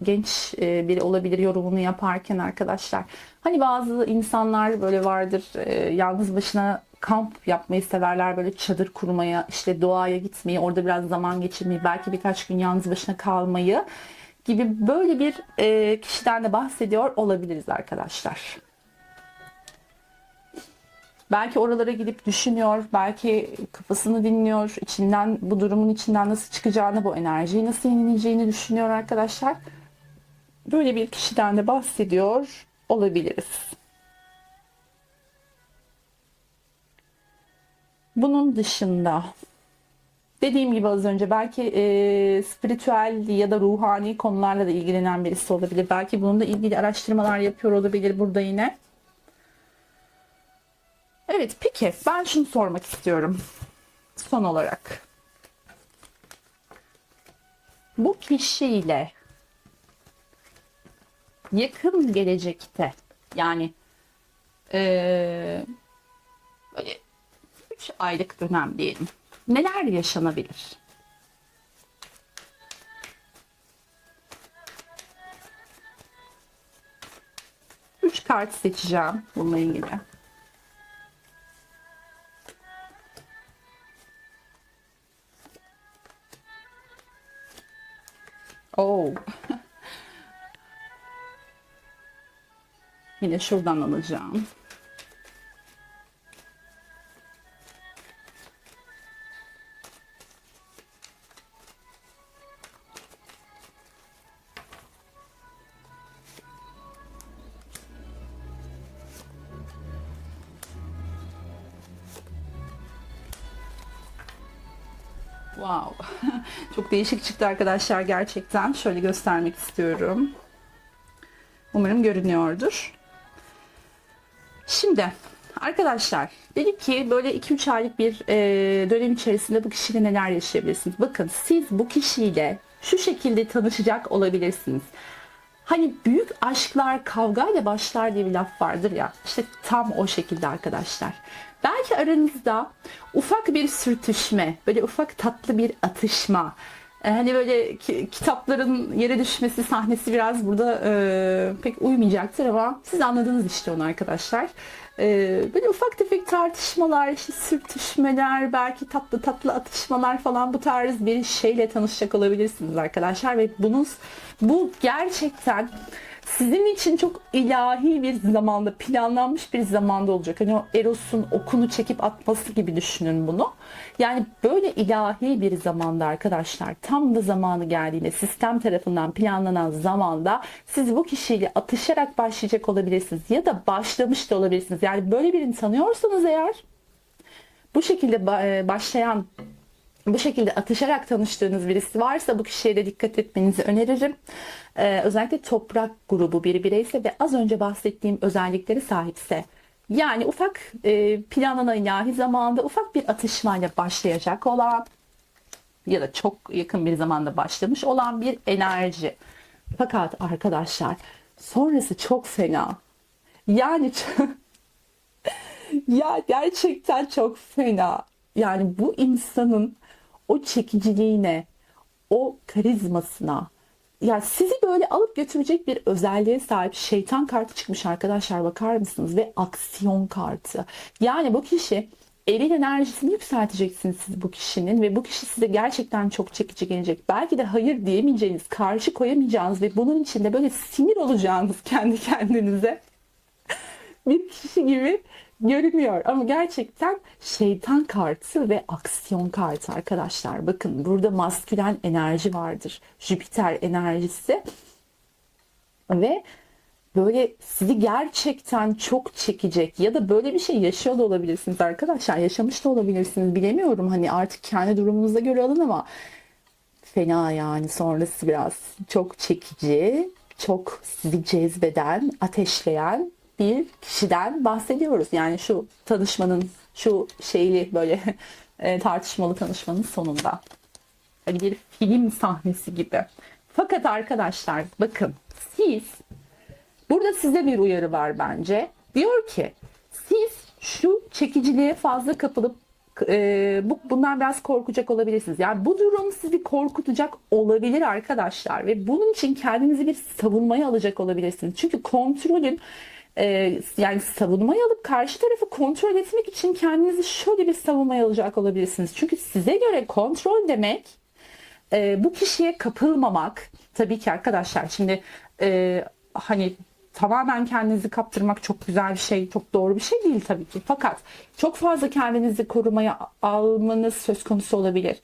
genç biri olabilir yorumunu yaparken arkadaşlar. Hani bazı insanlar böyle vardır, yalnız başına kamp yapmayı severler, böyle çadır kurmaya, işte doğaya gitmeyi, orada biraz zaman geçirmeyi, belki birkaç gün yalnız başına kalmayı gibi böyle bir kişiden de bahsediyor olabiliriz arkadaşlar. Belki oralara gidip düşünüyor, belki kafasını dinliyor, içinden bu durumun içinden nasıl çıkacağını, bu enerjiyi nasıl yenileceğini düşünüyor arkadaşlar. Böyle bir kişiden de bahsediyor olabiliriz. Bunun dışında dediğim gibi az önce belki spiritüel ya da ruhani konularla da ilgilenen birisi olabilir. Belki bununla ilgili araştırmalar yapıyor olabilir burada yine. Evet, peki ben şunu sormak istiyorum son olarak. Bu kişiyle yakın gelecekte, yani böyle 3 aylık dönem diyelim, neler yaşanabilir? 3 kart seçeceğim bununla ilgili. Oh. Yine şuradan alacağım. Wow. Çok değişik çıktı arkadaşlar gerçekten. Şöyle göstermek istiyorum. Umarım görünüyordur. Şimdi arkadaşlar dedik ki böyle 2-3 aylık bir dönem içerisinde bu kişiyle neler yaşayabilirsiniz? Bakın siz bu kişiyle şu şekilde tanışacak olabilirsiniz. Hani büyük aşklar kavgayla başlar diye bir laf vardır ya. İşte tam o şekilde arkadaşlar. Belki aranızda ufak bir sürtüşme, böyle ufak tatlı bir atışma, hani böyle kitapların yere düşmesi sahnesi biraz burada pek uymayacaktır ama siz anladınız işte onu arkadaşlar. Böyle ufak tefek tartışmalar, işte sürtüşmeler, belki tatlı tatlı atışmalar falan bu tarz bir şeyle tanışacak olabilirsiniz arkadaşlar ve bu gerçekten sizin için çok ilahi bir zamanda, planlanmış bir zamanda olacak. Hani o Eros'un okunu çekip atması gibi düşünün bunu. Yani böyle ilahi bir zamanda arkadaşlar, tam da zamanı geldiğinde, sistem tarafından planlanan zamanda siz bu kişiyle atışarak başlayacak olabilirsiniz. Ya da başlamış da olabilirsiniz. Yani böyle birini tanıyorsanız eğer, bu şekilde başlayan, bu şekilde atışarak tanıştığınız birisi varsa bu kişiye de dikkat etmenizi öneririm. Özellikle toprak grubu bir bireyse ve az önce bahsettiğim özellikleri sahipse. Yani ufak planlanan ilahi zamanda ufak bir atışmayla başlayacak olan ya da çok yakın bir zamanda başlamış olan bir enerji. Fakat arkadaşlar sonrası çok fena. Yani ya gerçekten çok fena. Yani bu insanın o çekiciliğine, o karizmasına, ya sizi böyle alıp götürecek bir özelliğe sahip şeytan kartı çıkmış arkadaşlar, bakar mısınız? Ve aksiyon kartı. Yani bu kişi eril enerjisini yükselteceksiniz siz bu kişinin ve bu kişi size gerçekten çok çekici gelecek. Belki de hayır diyemeyeceğiniz, karşı koyamayacağınız ve bunun içinde böyle sinir olacağınız kendi kendinize bir kişi gibi görünüyor. Ama gerçekten şeytan kartı ve aksiyon kartı arkadaşlar. Bakın burada maskülen enerji vardır. Jüpiter enerjisi. Ve böyle sizi gerçekten çok çekecek ya da böyle bir şey yaşıyor da olabilirsiniz arkadaşlar. Yaşamış da olabilirsiniz. Bilemiyorum, hani artık kendi durumunuza göre alın ama fena yani, sonrası biraz çok çekici, çok sizi cezbeden, ateşleyen bir kişiden bahsediyoruz. Yani şu tanışmanın, şu şeyli böyle tartışmalı tanışmanın sonunda. Hani bir film sahnesi gibi. Fakat arkadaşlar bakın, siz burada size bir uyarı var bence. Diyor ki siz şu çekiciliğe fazla kapılıp bundan biraz korkacak olabilirsiniz. Yani bu durum sizi korkutacak olabilir arkadaşlar ve bunun için kendinizi bir savunmaya alacak olabilirsiniz. Çünkü kontrolün yani savunmaya alıp karşı tarafı kontrol etmek için kendinizi şöyle bir savunmaya alacak olabilirsiniz. Çünkü size göre kontrol demek bu kişiye kapılmamak. Tabii ki arkadaşlar şimdi hani tamamen kendinizi kaptırmak çok güzel bir şey, çok doğru bir şey değil tabii ki. Fakat çok fazla kendinizi korumaya almanız söz konusu olabilir.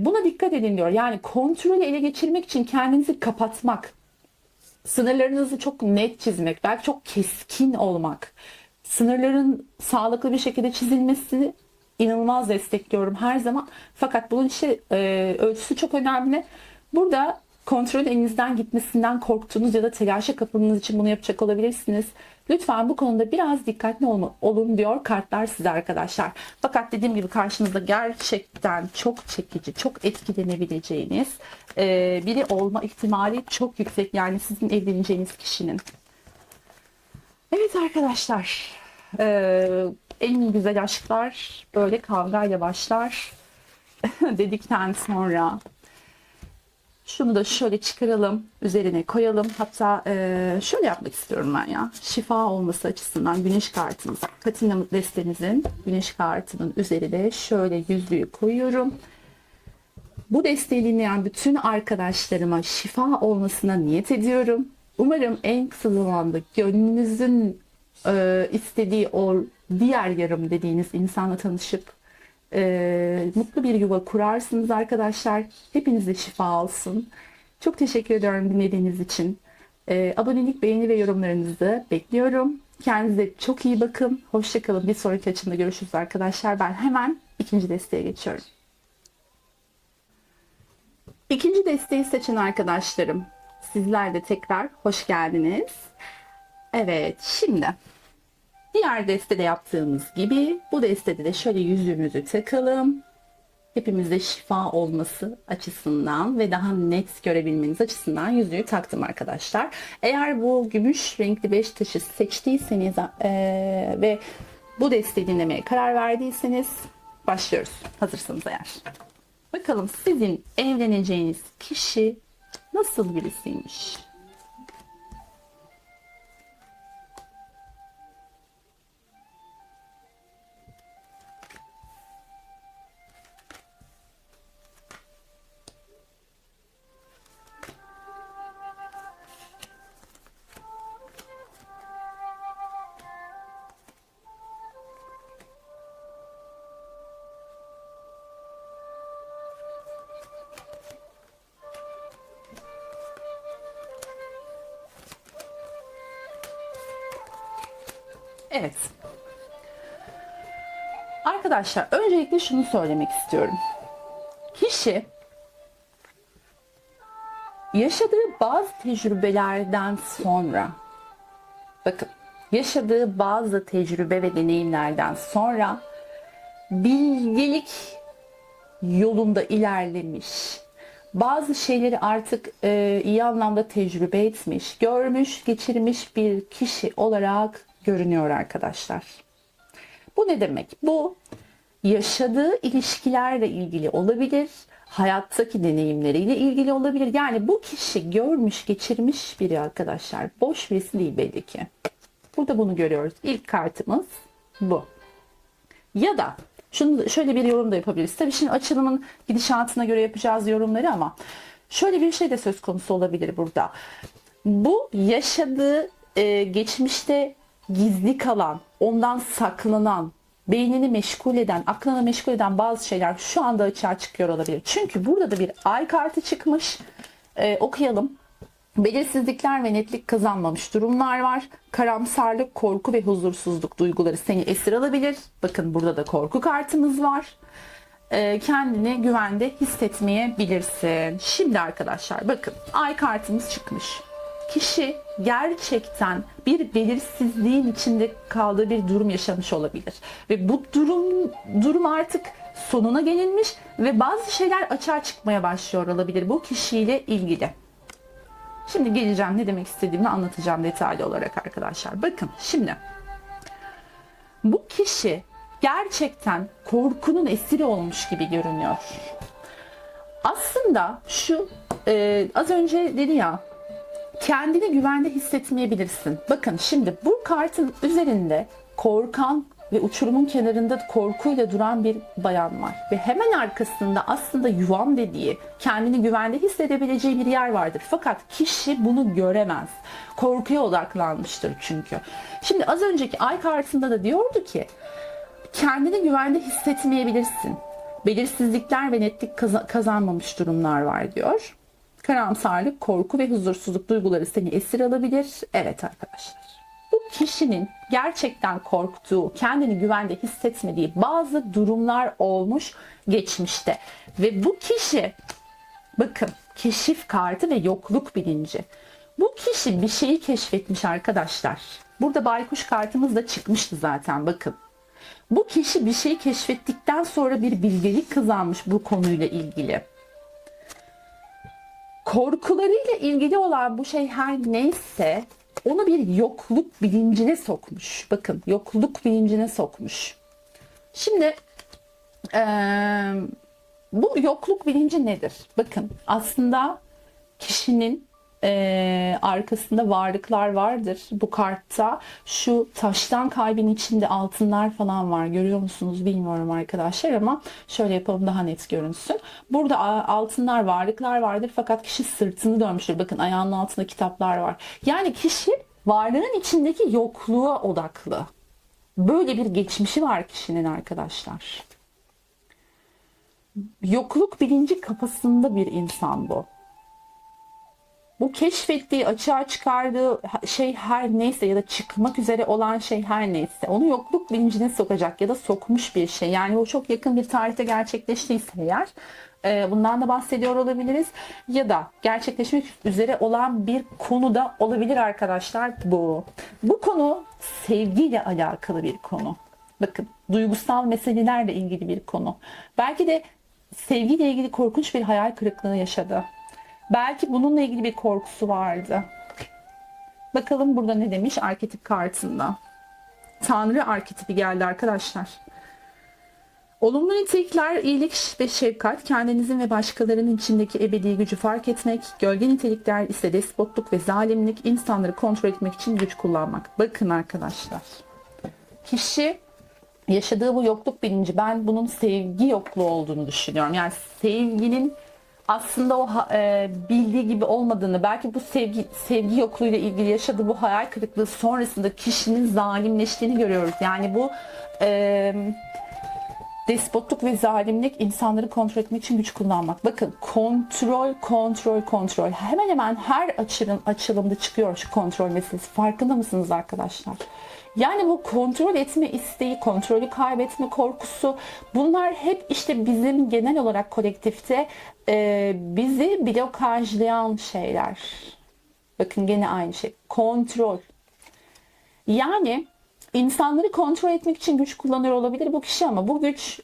Buna dikkat edin diyor. Yani kontrolü ele geçirmek için kendinizi kapatmak, sınırlarınızı çok net çizmek, belki çok keskin olmak, sınırların sağlıklı bir şekilde çizilmesini inanılmaz destekliyorum her zaman. Fakat bunun işte ölçüsü çok önemli. Burada kontrolün elinizden gitmesinden korktuğunuz ya da telaşa kapıldığınız için bunu yapacak olabilirsiniz. Lütfen bu konuda biraz dikkatli olun diyor kartlar size arkadaşlar. Fakat dediğim gibi karşınızda gerçekten çok çekici, çok etkilenebileceğiniz biri olma ihtimali çok yüksek. Yani sizin evleneceğiniz kişinin. Evet arkadaşlar, en güzel aşklar böyle kavgayla başlar dedikten sonra Şunu da şöyle çıkaralım, üzerine koyalım. Hatta şöyle yapmak istiyorum ben ya. Şifa olması açısından güneş kartımız, Katina destemizin güneş kartının üzerine şöyle yüzüğü koyuyorum. Bu desteği dinleyen bütün arkadaşlarıma şifa olmasına niyet ediyorum. Umarım en kısa zamanda gönlünüzün istediği o diğer yarım dediğiniz insanla tanışıp mutlu bir yuva kurarsınız arkadaşlar. Hepinize şifa olsun. Çok teşekkür ediyorum dinlediğiniz için. Abonelik, beğeni ve yorumlarınızı bekliyorum. Kendinize çok iyi bakın. Hoşça kalın. Bir sonraki açımda görüşürüz arkadaşlar. Ben hemen ikinci desteğe geçiyorum. İkinci desteği seçen arkadaşlarım. Sizler de tekrar hoş geldiniz. Evet, şimdi diğer destede yaptığımız gibi bu destede de şöyle yüzüğümüzü takalım. Hepimizde şifa olması açısından ve daha net görebilmeniz açısından yüzüğü taktım arkadaşlar. Eğer bu gümüş renkli 5 taşı seçtiyseniz ve bu desteği dinlemeye karar verdiyseniz başlıyoruz. Hazırsanız eğer. Bakalım sizin evleneceğiniz kişi nasıl birisiymiş? Evet. Arkadaşlar öncelikle şunu söylemek istiyorum. Kişi yaşadığı bazı tecrübelerden sonra, bakın, yaşadığı bazı tecrübe ve deneyimlerden sonra bilgelik yolunda ilerlemiş. Bazı şeyleri artık iyi anlamda tecrübe etmiş, görmüş, geçirmiş bir kişi olarak görünüyor arkadaşlar. Bu ne demek? Bu yaşadığı ilişkilerle ilgili olabilir, hayattaki deneyimleriyle ilgili olabilir. Yani bu kişi görmüş, geçirmiş biri arkadaşlar. Boş birisi değil belli ki. Burada bunu görüyoruz. İlk kartımız bu. Ya da şunu şöyle bir yorum da yapabiliriz. Tabii şimdi açılımın gidişatına göre yapacağız yorumları ama şöyle bir şey de söz konusu olabilir burada. Bu yaşadığı geçmişte gizli kalan, ondan saklanan, beynini meşgul eden, aklını meşgul eden bazı şeyler şu anda açığa çıkıyor olabilir. Çünkü burada da bir ay kartı çıkmış. Okuyalım. Belirsizlikler ve netlik kazanmamış durumlar var. Karamsarlık, korku ve huzursuzluk duyguları seni esir alabilir. Bakın burada da korku kartımız var. Kendini güvende hissetmeyebilirsin. Şimdi arkadaşlar bakın ay kartımız çıkmış. Kişi gerçekten bir belirsizliğin içinde kaldığı bir durum yaşamış olabilir. Ve bu durum artık sonuna gelinmiş ve bazı şeyler açığa çıkmaya başlıyor olabilir bu kişiyle ilgili. Şimdi geleceğim, ne demek istediğimi anlatacağım detaylı olarak arkadaşlar. Bakın şimdi bu kişi gerçekten korkunun esiri olmuş gibi görünüyor. Aslında şu az önce dedi ya, kendini güvende hissetmeyebilirsin. Bakın şimdi bu kartın üzerinde korkan ve uçurumun kenarında korkuyla duran bir bayan var. Ve hemen arkasında aslında yuvam dediği, kendini güvende hissedebileceği bir yer vardır. Fakat kişi bunu göremez. Korkuya odaklanmıştır çünkü. Şimdi az önceki ay kartında da diyordu ki, kendini güvende hissetmeyebilirsin. Belirsizlikler ve netlik kazanmamış durumlar var diyor. Karamsarlık, korku ve huzursuzluk duyguları seni esir alabilir. Evet arkadaşlar. Bu kişinin gerçekten korktuğu, kendini güvende hissetmediği bazı durumlar olmuş geçmişte. Ve bu kişi, bakın, keşif kartı ve yokluk bilinci. Bu kişi bir şeyi keşfetmiş arkadaşlar. Burada baykuş kartımız da çıkmıştı zaten, bakın. Bu kişi bir şeyi keşfettikten sonra bir bilgelik kazanmış bu konuyla ilgili. Korkularıyla ilgili olan bu şey her neyse onu bir yokluk bilincine sokmuş. Bakın, yokluk bilincine sokmuş. Şimdi bu yokluk bilinci nedir? Bakın, aslında kişinin arkasında varlıklar vardır. Bu kartta şu taştan kalbin içinde altınlar falan var. Görüyor musunuz bilmiyorum arkadaşlar, ama şöyle yapalım daha net görünsün. Burada altınlar, varlıklar vardır fakat kişi sırtını dönmüştür. Bakın ayağının altında kitaplar var. Yani kişi varlığın içindeki yokluğa odaklı. Böyle bir geçmişi var kişinin arkadaşlar. Yokluk bilinci kafasında bir insan bu. Bu keşfettiği, açığa çıkardığı şey her neyse ya da çıkmak üzere olan şey her neyse onu yokluk bilincine sokacak ya da sokmuş bir şey. Yani o çok yakın bir tarihte gerçekleştiyse eğer bundan da bahsediyor olabiliriz. Ya da gerçekleşmek üzere olan bir konu da olabilir arkadaşlar bu. Bu konu sevgiyle alakalı bir konu. Bakın, duygusal meselelerle ilgili bir konu. Belki de sevgiyle ilgili korkunç bir hayal kırıklığı yaşadı. Belki bununla ilgili bir korkusu vardı. Bakalım burada ne demiş arketip kartında. Tanrı arketipi geldi arkadaşlar. Olumlu nitelikler, iyilik ve şefkat, kendinizin ve başkalarının içindeki ebedi gücü fark etmek, gölge nitelikler ise despotluk ve zalimlik, insanları kontrol etmek için güç kullanmak. Bakın arkadaşlar, kişi yaşadığı bu yokluk bilinci, ben bunun sevgi yokluğu olduğunu düşünüyorum. Yani sevginin aslında o bildiği gibi olmadığını, belki bu sevgi yokluğuyla ilgili yaşadığı bu hayal kırıklığı sonrasında kişinin zalimleştiğini görüyoruz. Yani bu despotluk ve zalimlik, insanları kontrol etmek için güç kullanmak. Bakın, kontrol. Hemen hemen her açılımda çıkıyor şu kontrol meselesi. Farkında mısınız arkadaşlar? Yani bu kontrol etme isteği, kontrolü kaybetme korkusu, bunlar hep işte bizim genel olarak kolektifte bizi blokajlayan şeyler. Bakın gene aynı şey. Kontrol. Yani insanları kontrol etmek için güç kullanıyor olabilir bu kişi, ama bu güç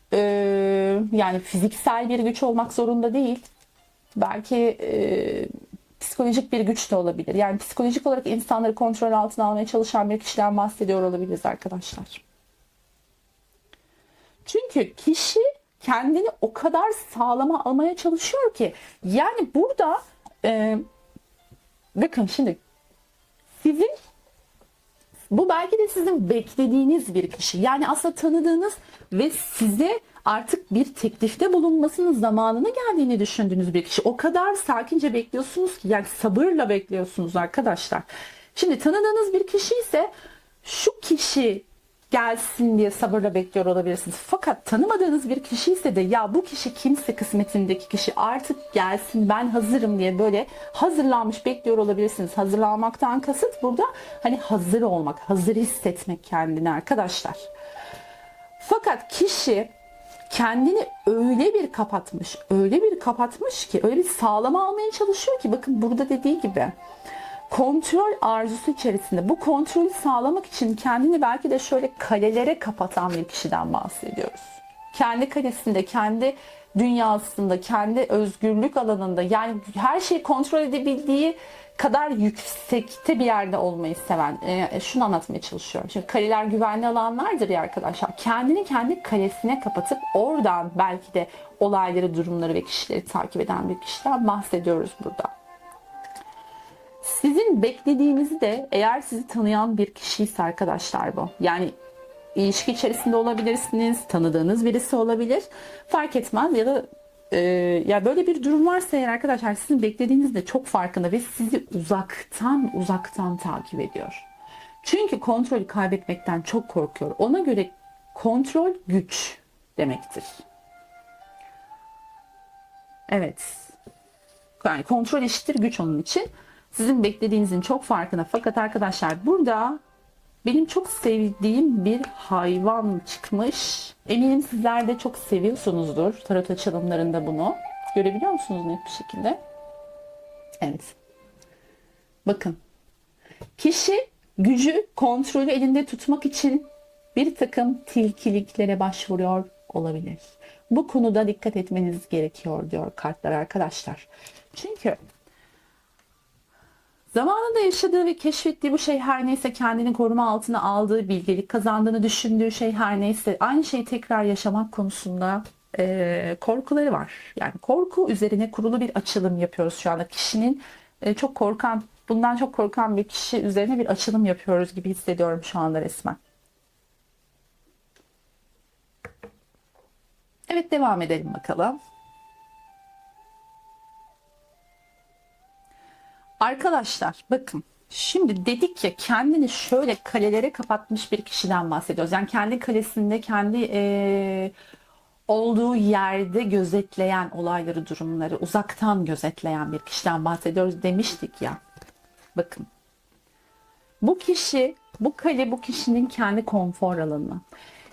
yani fiziksel bir güç olmak zorunda değil. Belki psikolojik bir güç de olabilir. Yani psikolojik olarak insanları kontrol altına almaya çalışan bir kişiden bahsediyor olabiliriz arkadaşlar. Çünkü kişi kendini o kadar sağlama almaya çalışıyor ki, yani burada bakın şimdi bu belki de sizin beklediğiniz bir kişi. Yani aslında tanıdığınız ve size artık bir teklifte bulunmasının zamanına geldiğini düşündüğünüz bir kişi. O kadar sakince bekliyorsunuz ki, yani sabırla bekliyorsunuz arkadaşlar. Şimdi tanıdığınız bir kişi ise şu kişi gelsin diye sabırla bekliyor olabilirsiniz. Fakat tanımadığınız bir kişi ise de ya bu kişi kimse kısmetindeki kişi artık gelsin, ben hazırım diye böyle hazırlanmış bekliyor olabilirsiniz. Hazırlanmaktan kasıt burada hani hazır olmak, hazır hissetmek kendini arkadaşlar. Fakat kişi kendini öyle bir kapatmış ki, öyle bir sağlama almaya çalışıyor ki, bakın burada dediği gibi kontrol arzusu içerisinde, bu kontrolü sağlamak için kendini belki de şöyle kalelere kapatan bir kişiden bahsediyoruz. Kendi kalesinde, kendi dünyasında, kendi özgürlük alanında, yani her şeyi kontrol edebildiği kadar yüksekte bir yerde olmayı seven, şunu anlatmaya çalışıyorum. Şimdi kaleler güvenli alanlardır ya arkadaşlar. Kendini kendi kalesine kapatıp oradan belki de olayları, durumları ve kişileri takip eden bir kişiden bahsediyoruz burada. Sizin beklediğinizi de, eğer sizi tanıyan bir kişiyse arkadaşlar bu. Yani ilişki içerisinde olabilirsiniz, tanıdığınız birisi olabilir. Fark etmez, ya da ya böyle bir durum varsa eğer arkadaşlar, sizin beklediğiniz de çok farkında ve sizi uzaktan takip ediyor. Çünkü kontrolü kaybetmekten çok korkuyor. Ona göre kontrol güç demektir. Evet. Yani kontrol eşittir güç onun için. Sizin beklediğinizin çok farkında. Fakat arkadaşlar burada benim çok sevdiğim bir hayvan çıkmış. Eminim sizler de çok seviyorsunuzdur tarot açılımlarında bunu. Görebiliyor musunuz net bir şekilde? Evet. Bakın. Kişi gücü, kontrolü elinde tutmak için bir takım tilkiliklere başvuruyor olabilir. Bu konuda dikkat etmeniz gerekiyor diyor kartlar arkadaşlar. Çünkü zamanında yaşadığı ve keşfettiği bu şey her neyse, kendini koruma altına aldığı, bilgelik kazandığını düşündüğü şey her neyse, aynı şeyi tekrar yaşamak konusunda korkuları var. Yani korku üzerine kurulu bir açılım yapıyoruz şu anda. Kişinin çok korkan, bundan çok korkan bir kişi üzerine bir açılım yapıyoruz gibi hissediyorum şu anda resmen. Evet, devam edelim bakalım. Arkadaşlar bakın, şimdi dedik ya, kendini şöyle kalelere kapatmış bir kişiden bahsediyoruz. Yani kendi kalesinde, kendi olduğu yerde gözetleyen olayları, durumları uzaktan gözetleyen bir kişiden bahsediyoruz demiştik ya. Bakın, bu kişi, bu kale bu kişinin kendi konfor alanı.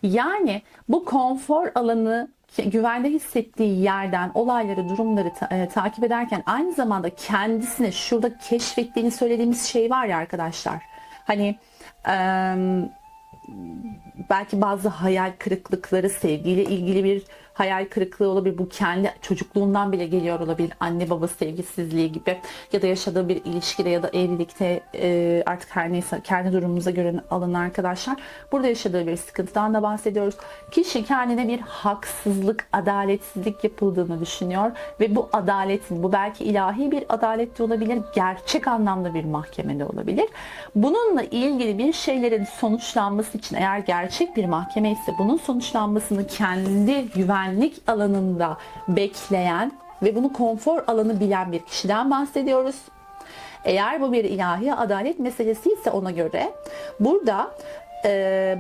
Yani bu konfor alanı, güvende hissettiği yerden olayları, durumları takip ederken aynı zamanda kendisine şurada keşfettiğini söylediğimiz şey var ya arkadaşlar. Hani belki bazı hayal kırıklıkları, sevgiyle ilgili bir hayal kırıklığı olabilir. Bu kendi çocukluğundan bile geliyor olabilir. Anne baba sevgisizliği gibi, ya da yaşadığı bir ilişkide ya da evlilikte, artık her neyse kendi durumumuza göre alın arkadaşlar. Burada yaşadığı bir sıkıntıdan da bahsediyoruz. Kişi kendine bir haksızlık, adaletsizlik yapıldığını düşünüyor ve bu adaletin, bu belki ilahi bir adalet de olabilir, gerçek anlamda bir mahkemede olabilir. Bununla ilgili bir şeylerin sonuçlanması için, eğer gerçek bir mahkeme ise, bunun sonuçlanmasını kendi güvenlik alanında bekleyen ve bunu konfor alanı bilen bir kişiden bahsediyoruz. Eğer bu bir ilahi adalet meselesi ise ona göre burada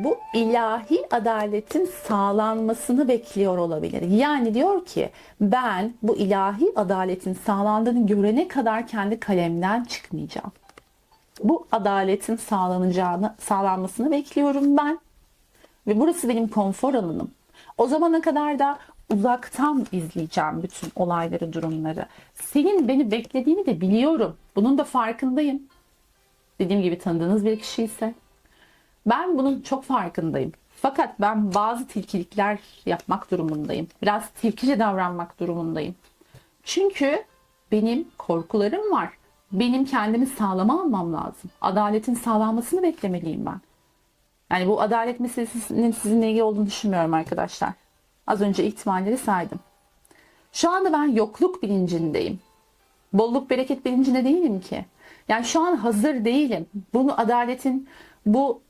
bu ilahi adaletin sağlanmasını bekliyor olabilir. Yani diyor ki, ben bu ilahi adaletin sağlandığını görene kadar kendi kalemden çıkmayacağım. Bu adaletin sağlanmasını bekliyorum ben. Ve burası benim konfor alanım. O zamana kadar da uzaktan izleyeceğim bütün olayları, durumları. Senin beni beklediğini de biliyorum. Bunun da farkındayım. Dediğim gibi, tanıdığınız bir kişi ise ben bunun çok farkındayım. Fakat ben bazı tilkilikler yapmak durumundayım. Biraz tilkice davranmak durumundayım. Çünkü benim korkularım var. Benim kendimi sağlama almam lazım. Adaletin sağlanmasını beklemeliyim ben. Yani bu adalet meselesinin sizinle ilgili olduğunu düşünmüyorum arkadaşlar. Az önce ihtimalleri saydım. Şu anda ben yokluk bilincindeyim. Bolluk bereket bilincinde değilim ki. Yani şu an hazır değilim. Bunu, adaletin, bu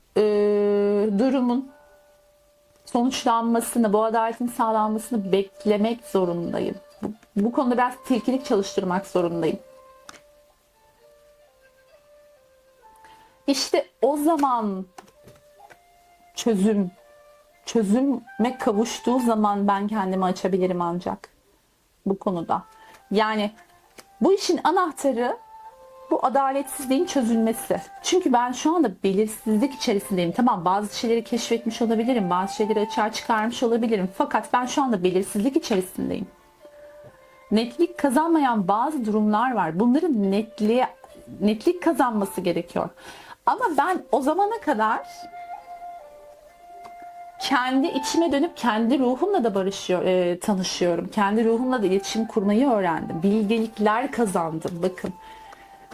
durumun sonuçlanmasını, bu adaletin sağlanmasını beklemek zorundayım. Bu konuda biraz tilkilik çalıştırmak zorundayım. İşte o zaman çözüme kavuştuğu zaman ben kendimi açabilirim ancak bu konuda. Yani bu işin anahtarı bu adaletsizliğin çözülmesi. Çünkü ben şu anda belirsizlik içerisindeyim. Tamam, bazı şeyleri keşfetmiş olabilirim, bazı şeyleri açığa çıkarmış olabilirim. Fakat ben şu anda belirsizlik içerisindeyim. Netlik kazanmayan bazı durumlar var. Bunların netlik kazanması gerekiyor. Ama ben o zamana kadar kendi içime dönüp kendi ruhumla da tanışıyorum. Kendi ruhumla da iletişim kurmayı öğrendim. Bilgelikler kazandım. Bakın,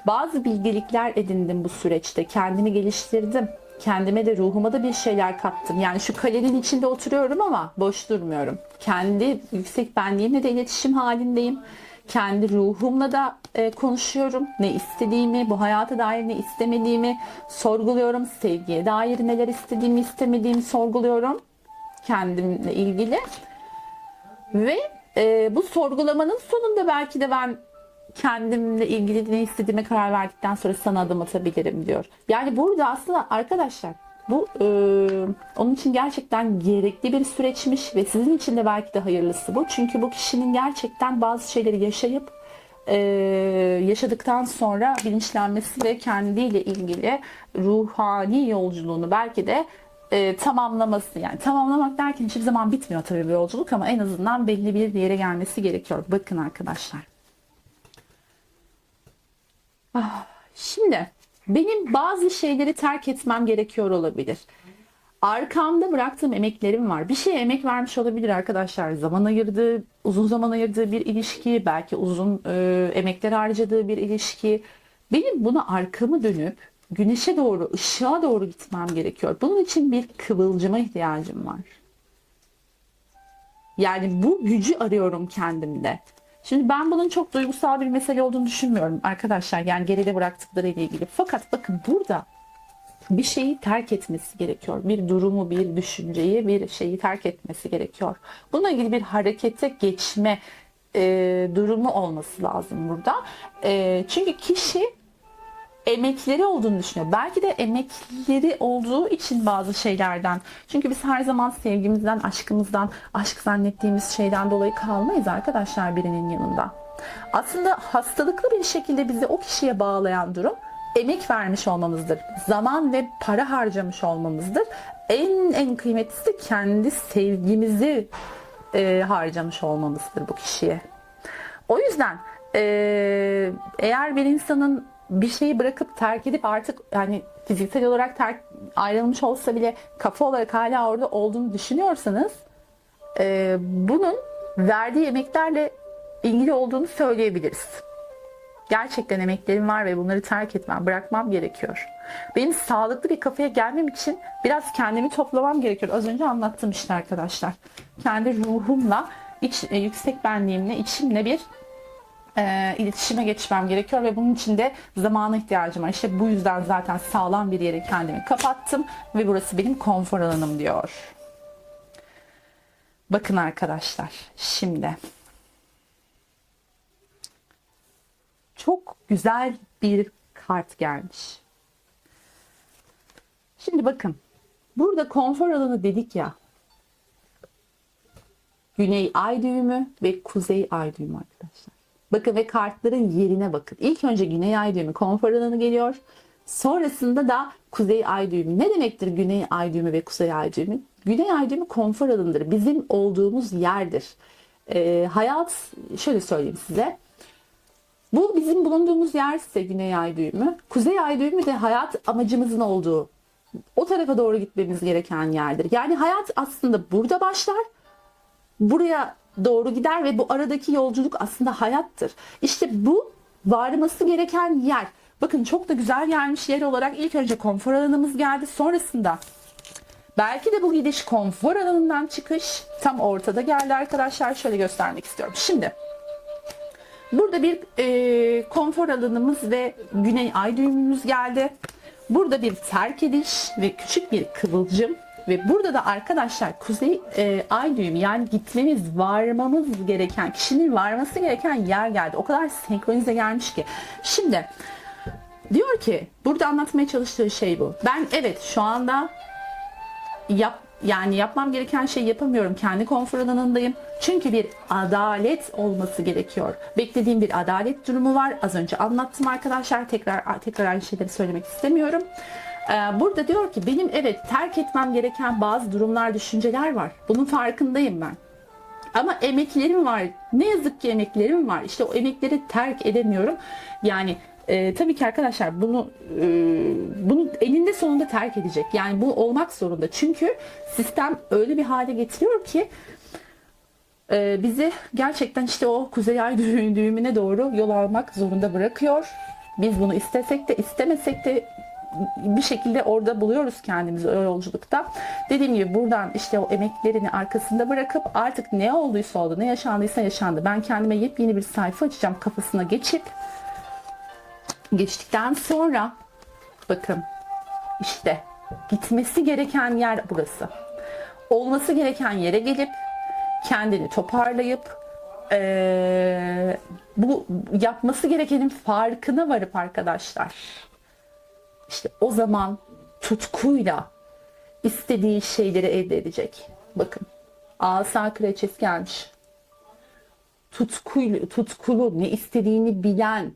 bazı bilgelikler edindim bu süreçte. Kendimi geliştirdim. Kendime de, ruhuma da bir şeyler kattım. Yani şu kalenin içinde oturuyorum ama boş durmuyorum. Kendi yüksek benliğimle de iletişim halindeyim. Kendi ruhumla da konuşuyorum. Ne istediğimi, bu hayata dair ne istemediğimi sorguluyorum. Sevgiye dair neler istediğimi, istemediğimi sorguluyorum. Kendimle ilgili. Ve bu sorgulamanın sonunda belki de ben kendimle ilgili ne istediğime karar verdikten sonra sana adım atabilirim diyor. Yani burada aslında arkadaşlar, bu onun için gerçekten gerekli bir süreçmiş ve sizin için de belki de hayırlısı bu. Çünkü bu kişinin gerçekten bazı şeyleri yaşayıp yaşadıktan sonra bilinçlenmesi ve kendiyle ilgili ruhani yolculuğunu belki de tamamlaması. Yani tamamlamak derken hiçbir zaman bitmiyor tabii bir yolculuk, ama en azından belli bir yere gelmesi gerekiyor. Bakın arkadaşlar. Şimdi benim bazı şeyleri terk etmem gerekiyor olabilir. Arkamda bıraktığım emeklerim var. Bir şeye emek vermiş olabilir arkadaşlar. Zaman ayırdığı, uzun zaman ayırdığı bir ilişki, belki uzun emekler harcadığı bir ilişki. Benim buna arkamı dönüp güneşe doğru, ışığa doğru gitmem gerekiyor. Bunun için bir kıvılcıma ihtiyacım var. Yani bu gücü arıyorum kendimde. Şimdi ben bunun çok duygusal bir mesele olduğunu düşünmüyorum arkadaşlar. Yani geride bıraktıkları ile ilgili. Fakat bakın burada bir şeyi terk etmesi gerekiyor. Bir durumu, bir düşünceyi, bir şeyi terk etmesi gerekiyor. Bununla ilgili bir harekete geçme durumu olması lazım burada. Çünkü kişi emekleri olduğunu düşünüyor. Belki de emekleri olduğu için bazı şeylerden. Çünkü biz her zaman sevgimizden, aşkımızdan, aşk zannettiğimiz şeyden dolayı kalmayız arkadaşlar birinin yanında. Aslında hastalıklı bir şekilde bizi o kişiye bağlayan durum emek vermiş olmamızdır. Zaman ve para harcamış olmamızdır. En kıymetlisi de kendi sevgimizi harcamış olmamızdır bu kişiye. O yüzden eğer bir insanın bir şeyi bırakıp terk edip artık yani fiziksel olarak ayrılmış olsa bile kafa olarak hala orada olduğunu düşünüyorsanız bunun verdiği emeklerle ilgili olduğunu söyleyebiliriz. Gerçekten emeklerim var ve bunları terk etmem, bırakmam gerekiyor. Benim sağlıklı bir kafaya gelmem için biraz kendimi toplamam gerekiyor. Az önce anlattım işte arkadaşlar. Kendi ruhumla, yüksek benliğimle, içimle bir iletişime geçmem gerekiyor ve bunun için de zamana ihtiyacım var. İşte bu yüzden zaten sağlam bir yere kendimi kapattım ve burası benim konfor alanım diyor. Bakın arkadaşlar, şimdi çok güzel bir kart gelmiş. Şimdi bakın, burada konfor alanı dedik ya. Güney ay düğümü ve kuzey ay düğümü arkadaşlar. Bakın ve kartların yerine bakın. İlk önce güney ay düğümü konfor alanı geliyor. Sonrasında da kuzey ay düğümü. Ne demektir güney ay düğümü ve kuzey ay düğümü? Güney ay düğümü konfor alanıdır. Bizim olduğumuz yerdir. Hayat, şöyle söyleyeyim size. Bu bizim bulunduğumuz yer ise güney ay düğümü. Kuzey ay düğümü de hayat amacımızın olduğu, o tarafa doğru gitmemiz gereken yerdir. Yani hayat aslında burada başlar. Buraya doğru gider ve bu aradaki yolculuk aslında hayattır. İşte bu varması gereken yer. Bakın çok da güzel gelmiş yer olarak ilk önce konfor alanımız geldi. Sonrasında belki de bu gidiş konfor alanından çıkış tam ortada geldi arkadaşlar. Şöyle göstermek istiyorum. Şimdi burada bir konfor alanımız ve güney ay düğümümüz geldi. Burada bir terk ediş ve küçük bir kıvılcım. Ve burada da arkadaşlar kuzey ay düğümü, yani gitmemiz, varmamız gereken, kişinin varması gereken yer geldi. O kadar senkronize gelmiş ki. Şimdi diyor ki burada anlatmaya çalıştığı şey bu. Ben evet şu anda yapmam gereken şeyi yapamıyorum. Kendi konfor alanındayım. Çünkü bir adalet olması gerekiyor. Beklediğim bir adalet durumu var. Az önce anlattım arkadaşlar. Tekrar aynı şeyleri söylemek istemiyorum. Burada diyor ki benim evet terk etmem gereken bazı durumlar, düşünceler var. Bunun farkındayım ben. Ama emeklerim var. Ne yazık ki emeklerim var. İşte o emekleri terk edemiyorum. Yani tabii ki arkadaşlar bunu eninde sonunda terk edecek. Yani bu olmak zorunda. Çünkü sistem öyle bir hale getiriyor ki bizi gerçekten işte o kuzey ay düğümüne doğru yol almak zorunda bırakıyor. Biz bunu istesek de istemesek de bir şekilde orada buluyoruz kendimizi o yolculukta. Dediğim gibi buradan işte o emeklerini arkasında bırakıp artık ne olduysa oldu, ne yaşandıysa yaşandı. Ben kendime yepyeni bir sayfa açacağım kafasına geçtikten sonra bakın işte gitmesi gereken yer burası. Olması gereken yere gelip kendini toparlayıp bu yapması gerekenin farkına varıp arkadaşlar işte o zaman tutkuyla istediği şeyleri elde edecek. Bakın asa kraliçesi gelmiş. Tutkulu, ne istediğini bilen,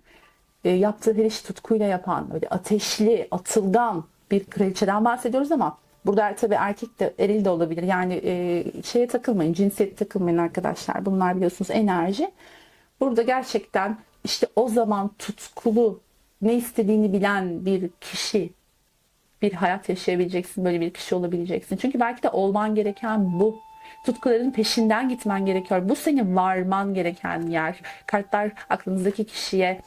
yaptığı her işi tutkuyla yapan, böyle ateşli, atılgan bir kraliçeden bahsediyoruz ama burada tabii erkek de eril de olabilir. Yani şeye takılmayın, cinsiyete takılmayın arkadaşlar. Bunlar biliyorsunuz enerji. Burada gerçekten işte o zaman tutkulu, ne istediğini bilen bir kişi, bir hayat yaşayabileceksin, böyle bir kişi olabileceksin. Çünkü belki de olman gereken bu. Tutkuların peşinden gitmen gerekiyor. Bu senin varman gereken yer. Kartlar aklınızdaki kişiye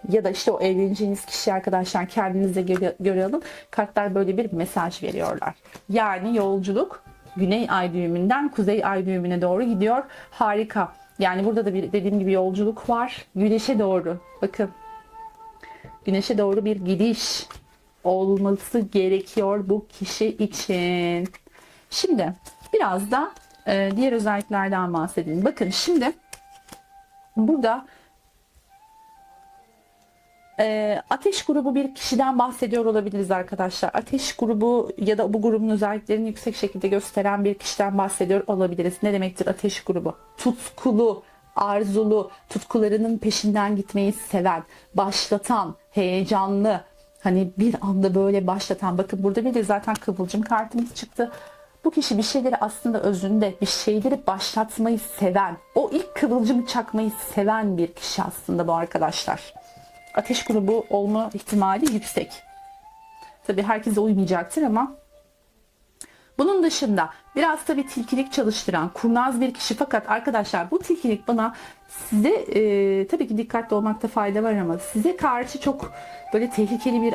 ya da işte o evleneceğiniz kişi arkadaşlar kendinize göre alın. Kartlar böyle bir mesaj veriyorlar. Yani yolculuk Güney ay düğümünden kuzey ay düğümüne doğru gidiyor. Harika. Yani burada da bir dediğim gibi yolculuk var. Güneşe doğru. Bakın. Güneşe doğru bir gidiş olması gerekiyor bu kişi için. Şimdi biraz da diğer özelliklerden bahsedelim. Bakın şimdi burada ateş grubu bir kişiden bahsediyor olabiliriz arkadaşlar. Ateş grubu ya da bu grubun özelliklerini yüksek şekilde gösteren bir kişiden bahsediyor olabiliriz. Ne demektir ateş grubu? Tutkulu, arzulu, tutkularının peşinden gitmeyi seven, başlatan, heyecanlı, hani bir anda böyle başlatan. Bakın burada bir de zaten kıvılcım kartımız çıktı. Bu kişi bir şeyleri aslında özünde bir şeyleri başlatmayı seven, o ilk kıvılcımı çakmayı seven bir kişi aslında bu arkadaşlar. Ateş grubu olma ihtimali yüksek. Tabii herkese uymayacaktır ama bunun dışında biraz tabii tilkilik çalıştıran kurnaz bir kişi, fakat arkadaşlar bu tilkilik bana size tabii ki dikkatli olmakta fayda var ama size karşı çok böyle tehlikeli bir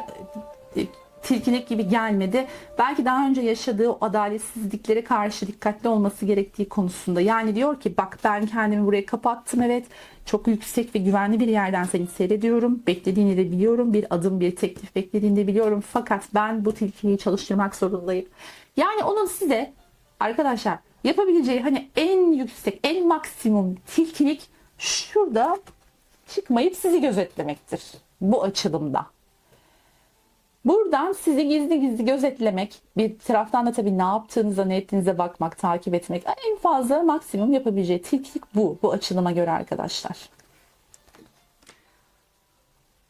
tilkilik gibi gelmedi. Belki daha önce yaşadığı o adaletsizliklere karşı dikkatli olması gerektiği konusunda. Yani diyor ki bak ben kendimi buraya kapattım, evet. Çok yüksek ve güvenli bir yerden seni seyrediyorum. Beklediğini de biliyorum. Bir adım, bir teklif beklediğini de biliyorum. Fakat ben bu tilkiyi çalıştırmak zorundayım. Yani onun size arkadaşlar yapabileceği hani en yüksek, en maksimum tilkilik şurada çıkmayıp sizi gözetlemektir. Bu açılımda. Buradan sizi gizli gizli gözetlemek, bir taraftan da tabii ne yaptığınıza, ne ettiğinize bakmak, takip etmek. En fazla maksimum yapabileceği tilkilik bu. Bu açılıma göre arkadaşlar.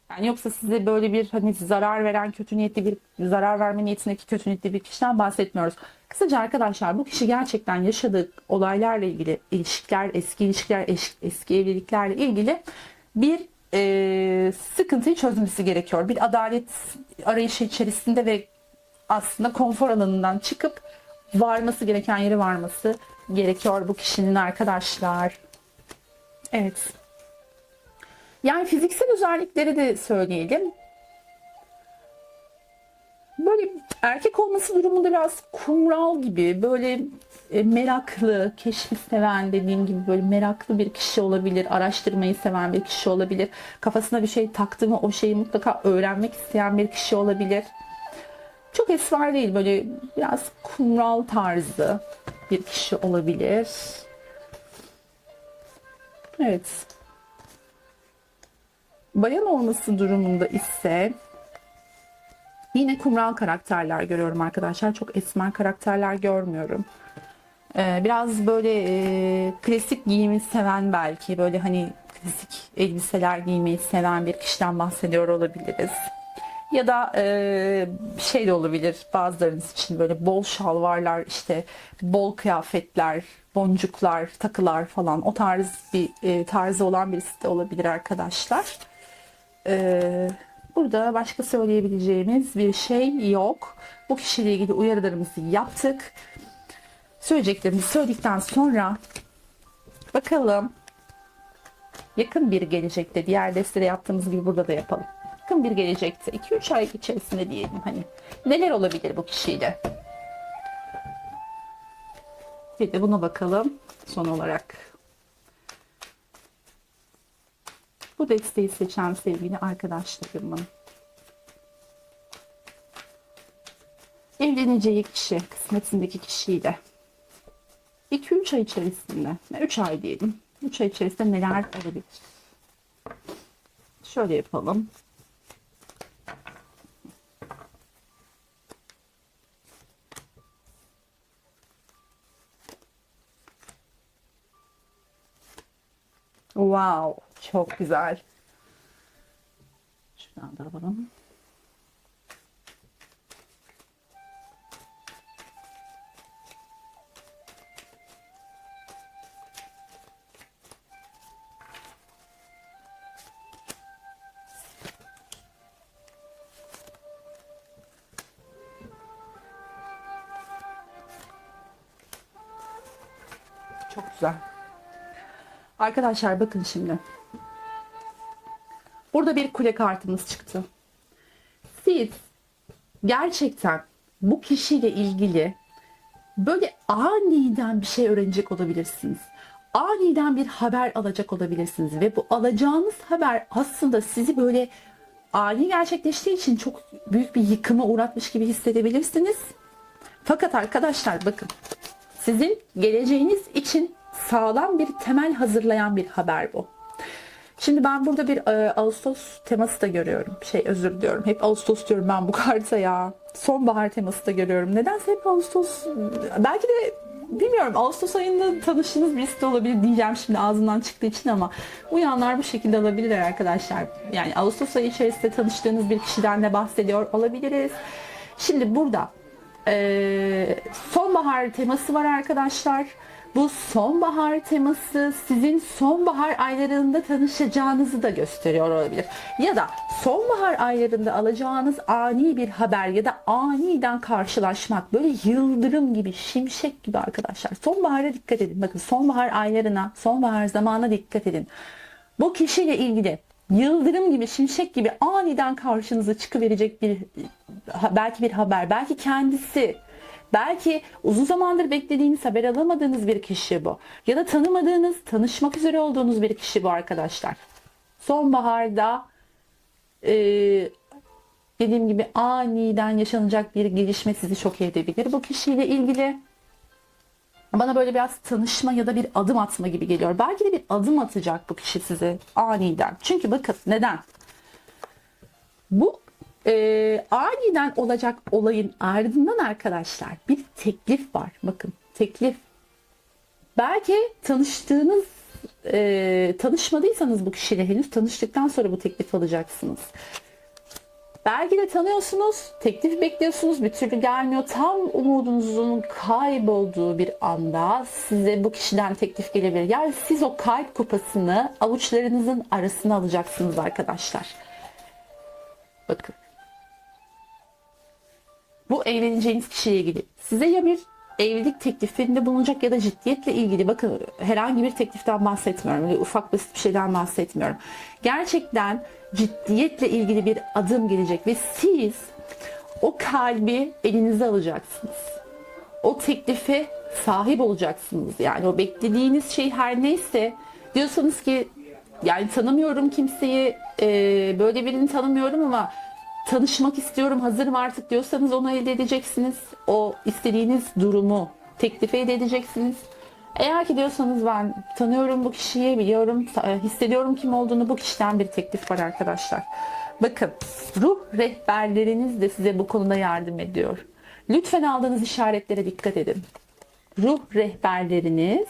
Yani yoksa size böyle bir hani zarar veren, kötü niyetli bir, zarar verme niyetindeki kötü niyetli bir kişiden bahsetmiyoruz. Kısaca arkadaşlar bu kişi gerçekten yaşadığı olaylarla ilgili, ilişkiler, eski ilişkiler, eski evliliklerle ilgili bir sıkıntıyı çözmesi gerekiyor. Bir adalet arayışı içerisinde ve aslında konfor alanından çıkıp varması gereken yere varması gerekiyor bu kişinin arkadaşlar. Evet. Yani fiziksel özellikleri de söyleyelim. Böyle erkek olması durumunda biraz kumral gibi, böyle meraklı, keşfi seven, dediğim gibi böyle meraklı bir kişi olabilir. Araştırmayı seven bir kişi olabilir. Kafasına bir şey taktı mı o şeyi mutlaka öğrenmek isteyen bir kişi olabilir. Çok esmer değil, böyle biraz kumral tarzı bir kişi olabilir. Evet. Bayan olması durumunda ise yine kumral karakterler görüyorum arkadaşlar. Çok esmer karakterler görmüyorum. Biraz böyle klasik giyimi seven, belki böyle hani klasik elbiseler giymeyi seven bir kişiden bahsediyor olabiliriz. Ya da şey de olabilir bazılarınız için, böyle bol şalvarlar, işte bol kıyafetler, boncuklar, takılar falan, o tarz bir tarzı olan birisi de olabilir arkadaşlar. Burada başka söyleyebileceğimiz bir şey yok. Bu kişiyle ilgili uyarılarımızı yaptık. Söyleyeceklerimizi söyledikten sonra bakalım yakın bir gelecekte, diğer destede yaptığımız gibi burada da yapalım. Yakın bir gelecekte 2-3 ay içerisinde diyelim, hani neler olabilir bu kişiyle? Bir de buna bakalım son olarak. Bu desteği seçen sevgili arkadaşlarımın evleneceği kişi, kısmetindeki kişiyle 2-3 ay içerisinde, 3 ay diyelim, 3 ay içerisinde neler olabilir? Şöyle yapalım. Wow, çok güzel. Şuradan da alalım. Çok güzel. Arkadaşlar bakın şimdi. Burada bir kule kartımız çıktı. Siz gerçekten bu kişiyle ilgili böyle aniden bir şey öğrenecek olabilirsiniz. Aniden bir haber alacak olabilirsiniz ve bu alacağınız haber aslında sizi böyle ani gerçekleştiği için çok büyük bir yıkıma uğratmış gibi hissedebilirsiniz. Fakat arkadaşlar bakın, sizin geleceğiniz için sağlam bir temel hazırlayan bir haber bu. Şimdi ben burada bir Ağustos teması da görüyorum. Özür diliyorum. Hep Ağustos diyorum ben bu karta ya. Sonbahar teması da görüyorum. Nedense hep Ağustos. Belki de bilmiyorum, Ağustos ayında tanıştığınız birisi de olabilir diyeceğim şimdi ağzından çıktığı için, ama uyanlar bu şekilde alabilirler arkadaşlar. Yani Ağustos ayı içerisinde tanıştığınız bir kişiden de bahsediyor olabiliriz. Şimdi burada sonbahar teması var arkadaşlar. Bu sonbahar teması sizin sonbahar aylarında tanışacağınızı da gösteriyor olabilir. Ya da sonbahar aylarında alacağınız ani bir haber ya da aniden karşılaşmak, böyle yıldırım gibi, şimşek gibi arkadaşlar. Sonbahara dikkat edin. Bakın, sonbahar aylarına, sonbahar zamana dikkat edin. Bu kişiyle ilgili yıldırım gibi, şimşek gibi aniden karşınıza çıkıverecek belki bir haber, belki kendisi, belki uzun zamandır beklediğiniz, haber alamadığınız bir kişi bu. Ya da tanımadığınız, tanışmak üzere olduğunuz bir kişi bu arkadaşlar. Sonbaharda dediğim gibi aniden yaşanacak bir gelişme sizi şok edebilir. Bu kişiyle ilgili bana böyle biraz tanışma ya da bir adım atma gibi geliyor. Belki de bir adım atacak bu kişi size aniden. Çünkü bakın neden? Bu aniden olacak olayın ardından arkadaşlar bir teklif var. Bakın, teklif. Belki tanışmadıysanız bu kişiyle henüz, tanıştıktan sonra bu teklif alacaksınız. Belki de tanıyorsunuz, teklif bekliyorsunuz, bir türlü gelmiyor. Tam umudunuzun kaybolduğu bir anda size bu kişiden teklif gelebilir. Yani siz o kalp kupasını avuçlarınızın arasına alacaksınız arkadaşlar. Bakın. Bu evleneceğiniz kişiyle ilgili. Size ya bir evlilik teklifinde bulunacak ya da ciddiyetle ilgili. Bakın, herhangi bir tekliften bahsetmiyorum. Öyle ufak basit bir şeyden bahsetmiyorum. Gerçekten ciddiyetle ilgili bir adım gelecek ve siz o kalbi elinize alacaksınız. O teklife sahip olacaksınız. Yani o beklediğiniz şey her neyse, diyorsanız ki yani tanımıyorum kimseyi, böyle birini tanımıyorum ama tanışmak istiyorum, hazırım artık diyorsanız onu elde edeceksiniz. O istediğiniz durumu teklife elde edeceksiniz. Eğer ki diyorsanız ben tanıyorum bu kişiyi, biliyorum, hissediyorum kim olduğunu, bu kişiden bir teklif var arkadaşlar. Bakın, ruh rehberleriniz de size bu konuda yardım ediyor. Lütfen aldığınız işaretlere dikkat edin. Ruh rehberleriniz,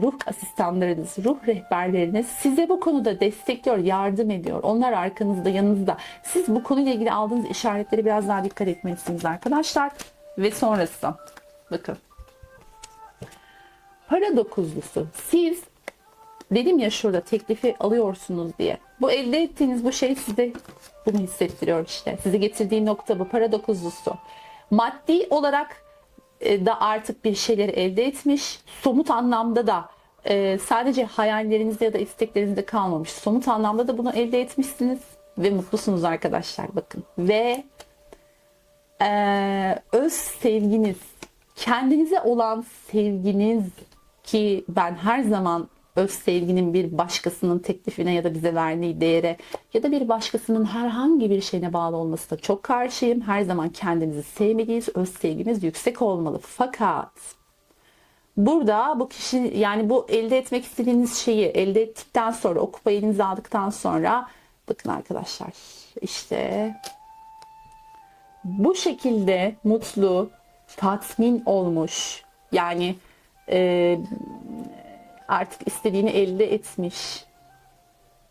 ruh asistanlarınız, ruh rehberleriniz size bu konuda destekliyor, yardım ediyor. Onlar arkanızda, yanınızda. Siz bu konuyla ilgili aldığınız işaretlere biraz daha dikkat etmelisiniz arkadaşlar. Ve sonrası. Bakın. Para dokuzlusu. Siz, dedim ya şurada teklifi alıyorsunuz diye. Bu elde ettiğiniz bu şey size bunu hissettiriyor işte. Sizi getirdiği nokta bu. Para dokuzlusu. Maddi olarak da artık bir şeyleri elde etmiş. Somut anlamda da sadece hayallerinizde ya da isteklerinizde kalmamış. Somut anlamda da bunu elde etmişsiniz ve mutlusunuz arkadaşlar, bakın. Ve öz sevginiz, kendinize olan sevginiz, ki ben her zaman öz sevginin bir başkasının teklifine ya da bize verdiği değere ya da bir başkasının herhangi bir şeyine bağlı olmasına çok karşıyım. Her zaman kendinizi sevmeliyiz. Öz sevginiz yüksek olmalı. Fakat burada bu kişi, yani bu elde etmek istediğiniz şeyi elde ettikten sonra, o kupayı elinize aldıktan sonra, bakın arkadaşlar, işte bu şekilde mutlu, tatmin olmuş, yani artık istediğini elde etmiş,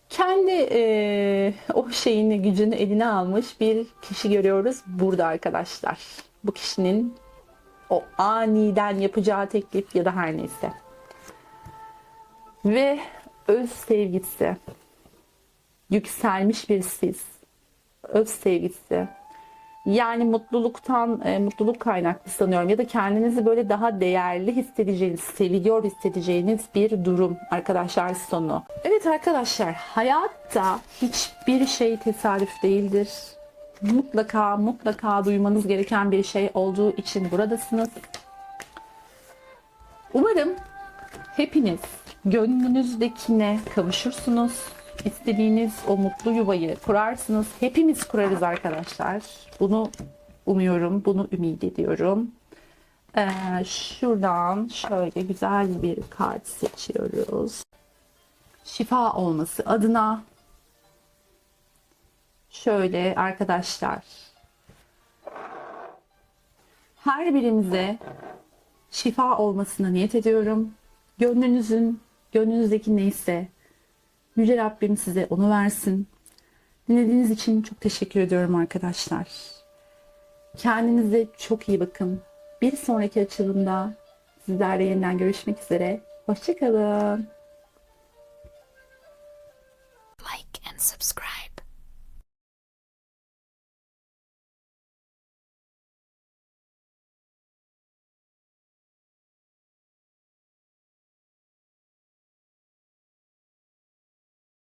kendi o şeyini, gücünü eline almış bir kişi görüyoruz burada arkadaşlar. Bu kişinin o aniden yapacağı teklif ya da her neyse. Ve öz sevgisi, yükselmiş bir siz, öz sevgisi. Yani mutluluk kaynaklı sanıyorum, ya da kendinizi böyle daha değerli hissedeceğiniz, seviliyor hissedeceğiniz bir durum arkadaşlar sonu. Evet arkadaşlar, hayatta hiçbir şey tesadüf değildir. mutlaka duymanız gereken bir şey olduğu için buradasınız. Umarım hepiniz gönlünüzdekine kavuşursunuz. İstediğiniz o mutlu yuvayı kurarsınız. Hepimiz kurarız arkadaşlar. Bunu umuyorum, bunu ümit ediyorum. Şuradan şöyle güzel bir kart seçiyoruz. Şifa olması adına şöyle arkadaşlar, her birimize şifa olmasına niyet ediyorum. Gönlünüzdeki neyse Yüce Rabbim size onu versin. Dinlediğiniz için çok teşekkür ediyorum arkadaşlar. Kendinize çok iyi bakın. Bir sonraki açılımda sizlerle yeniden görüşmek üzere. Hoşça kalın.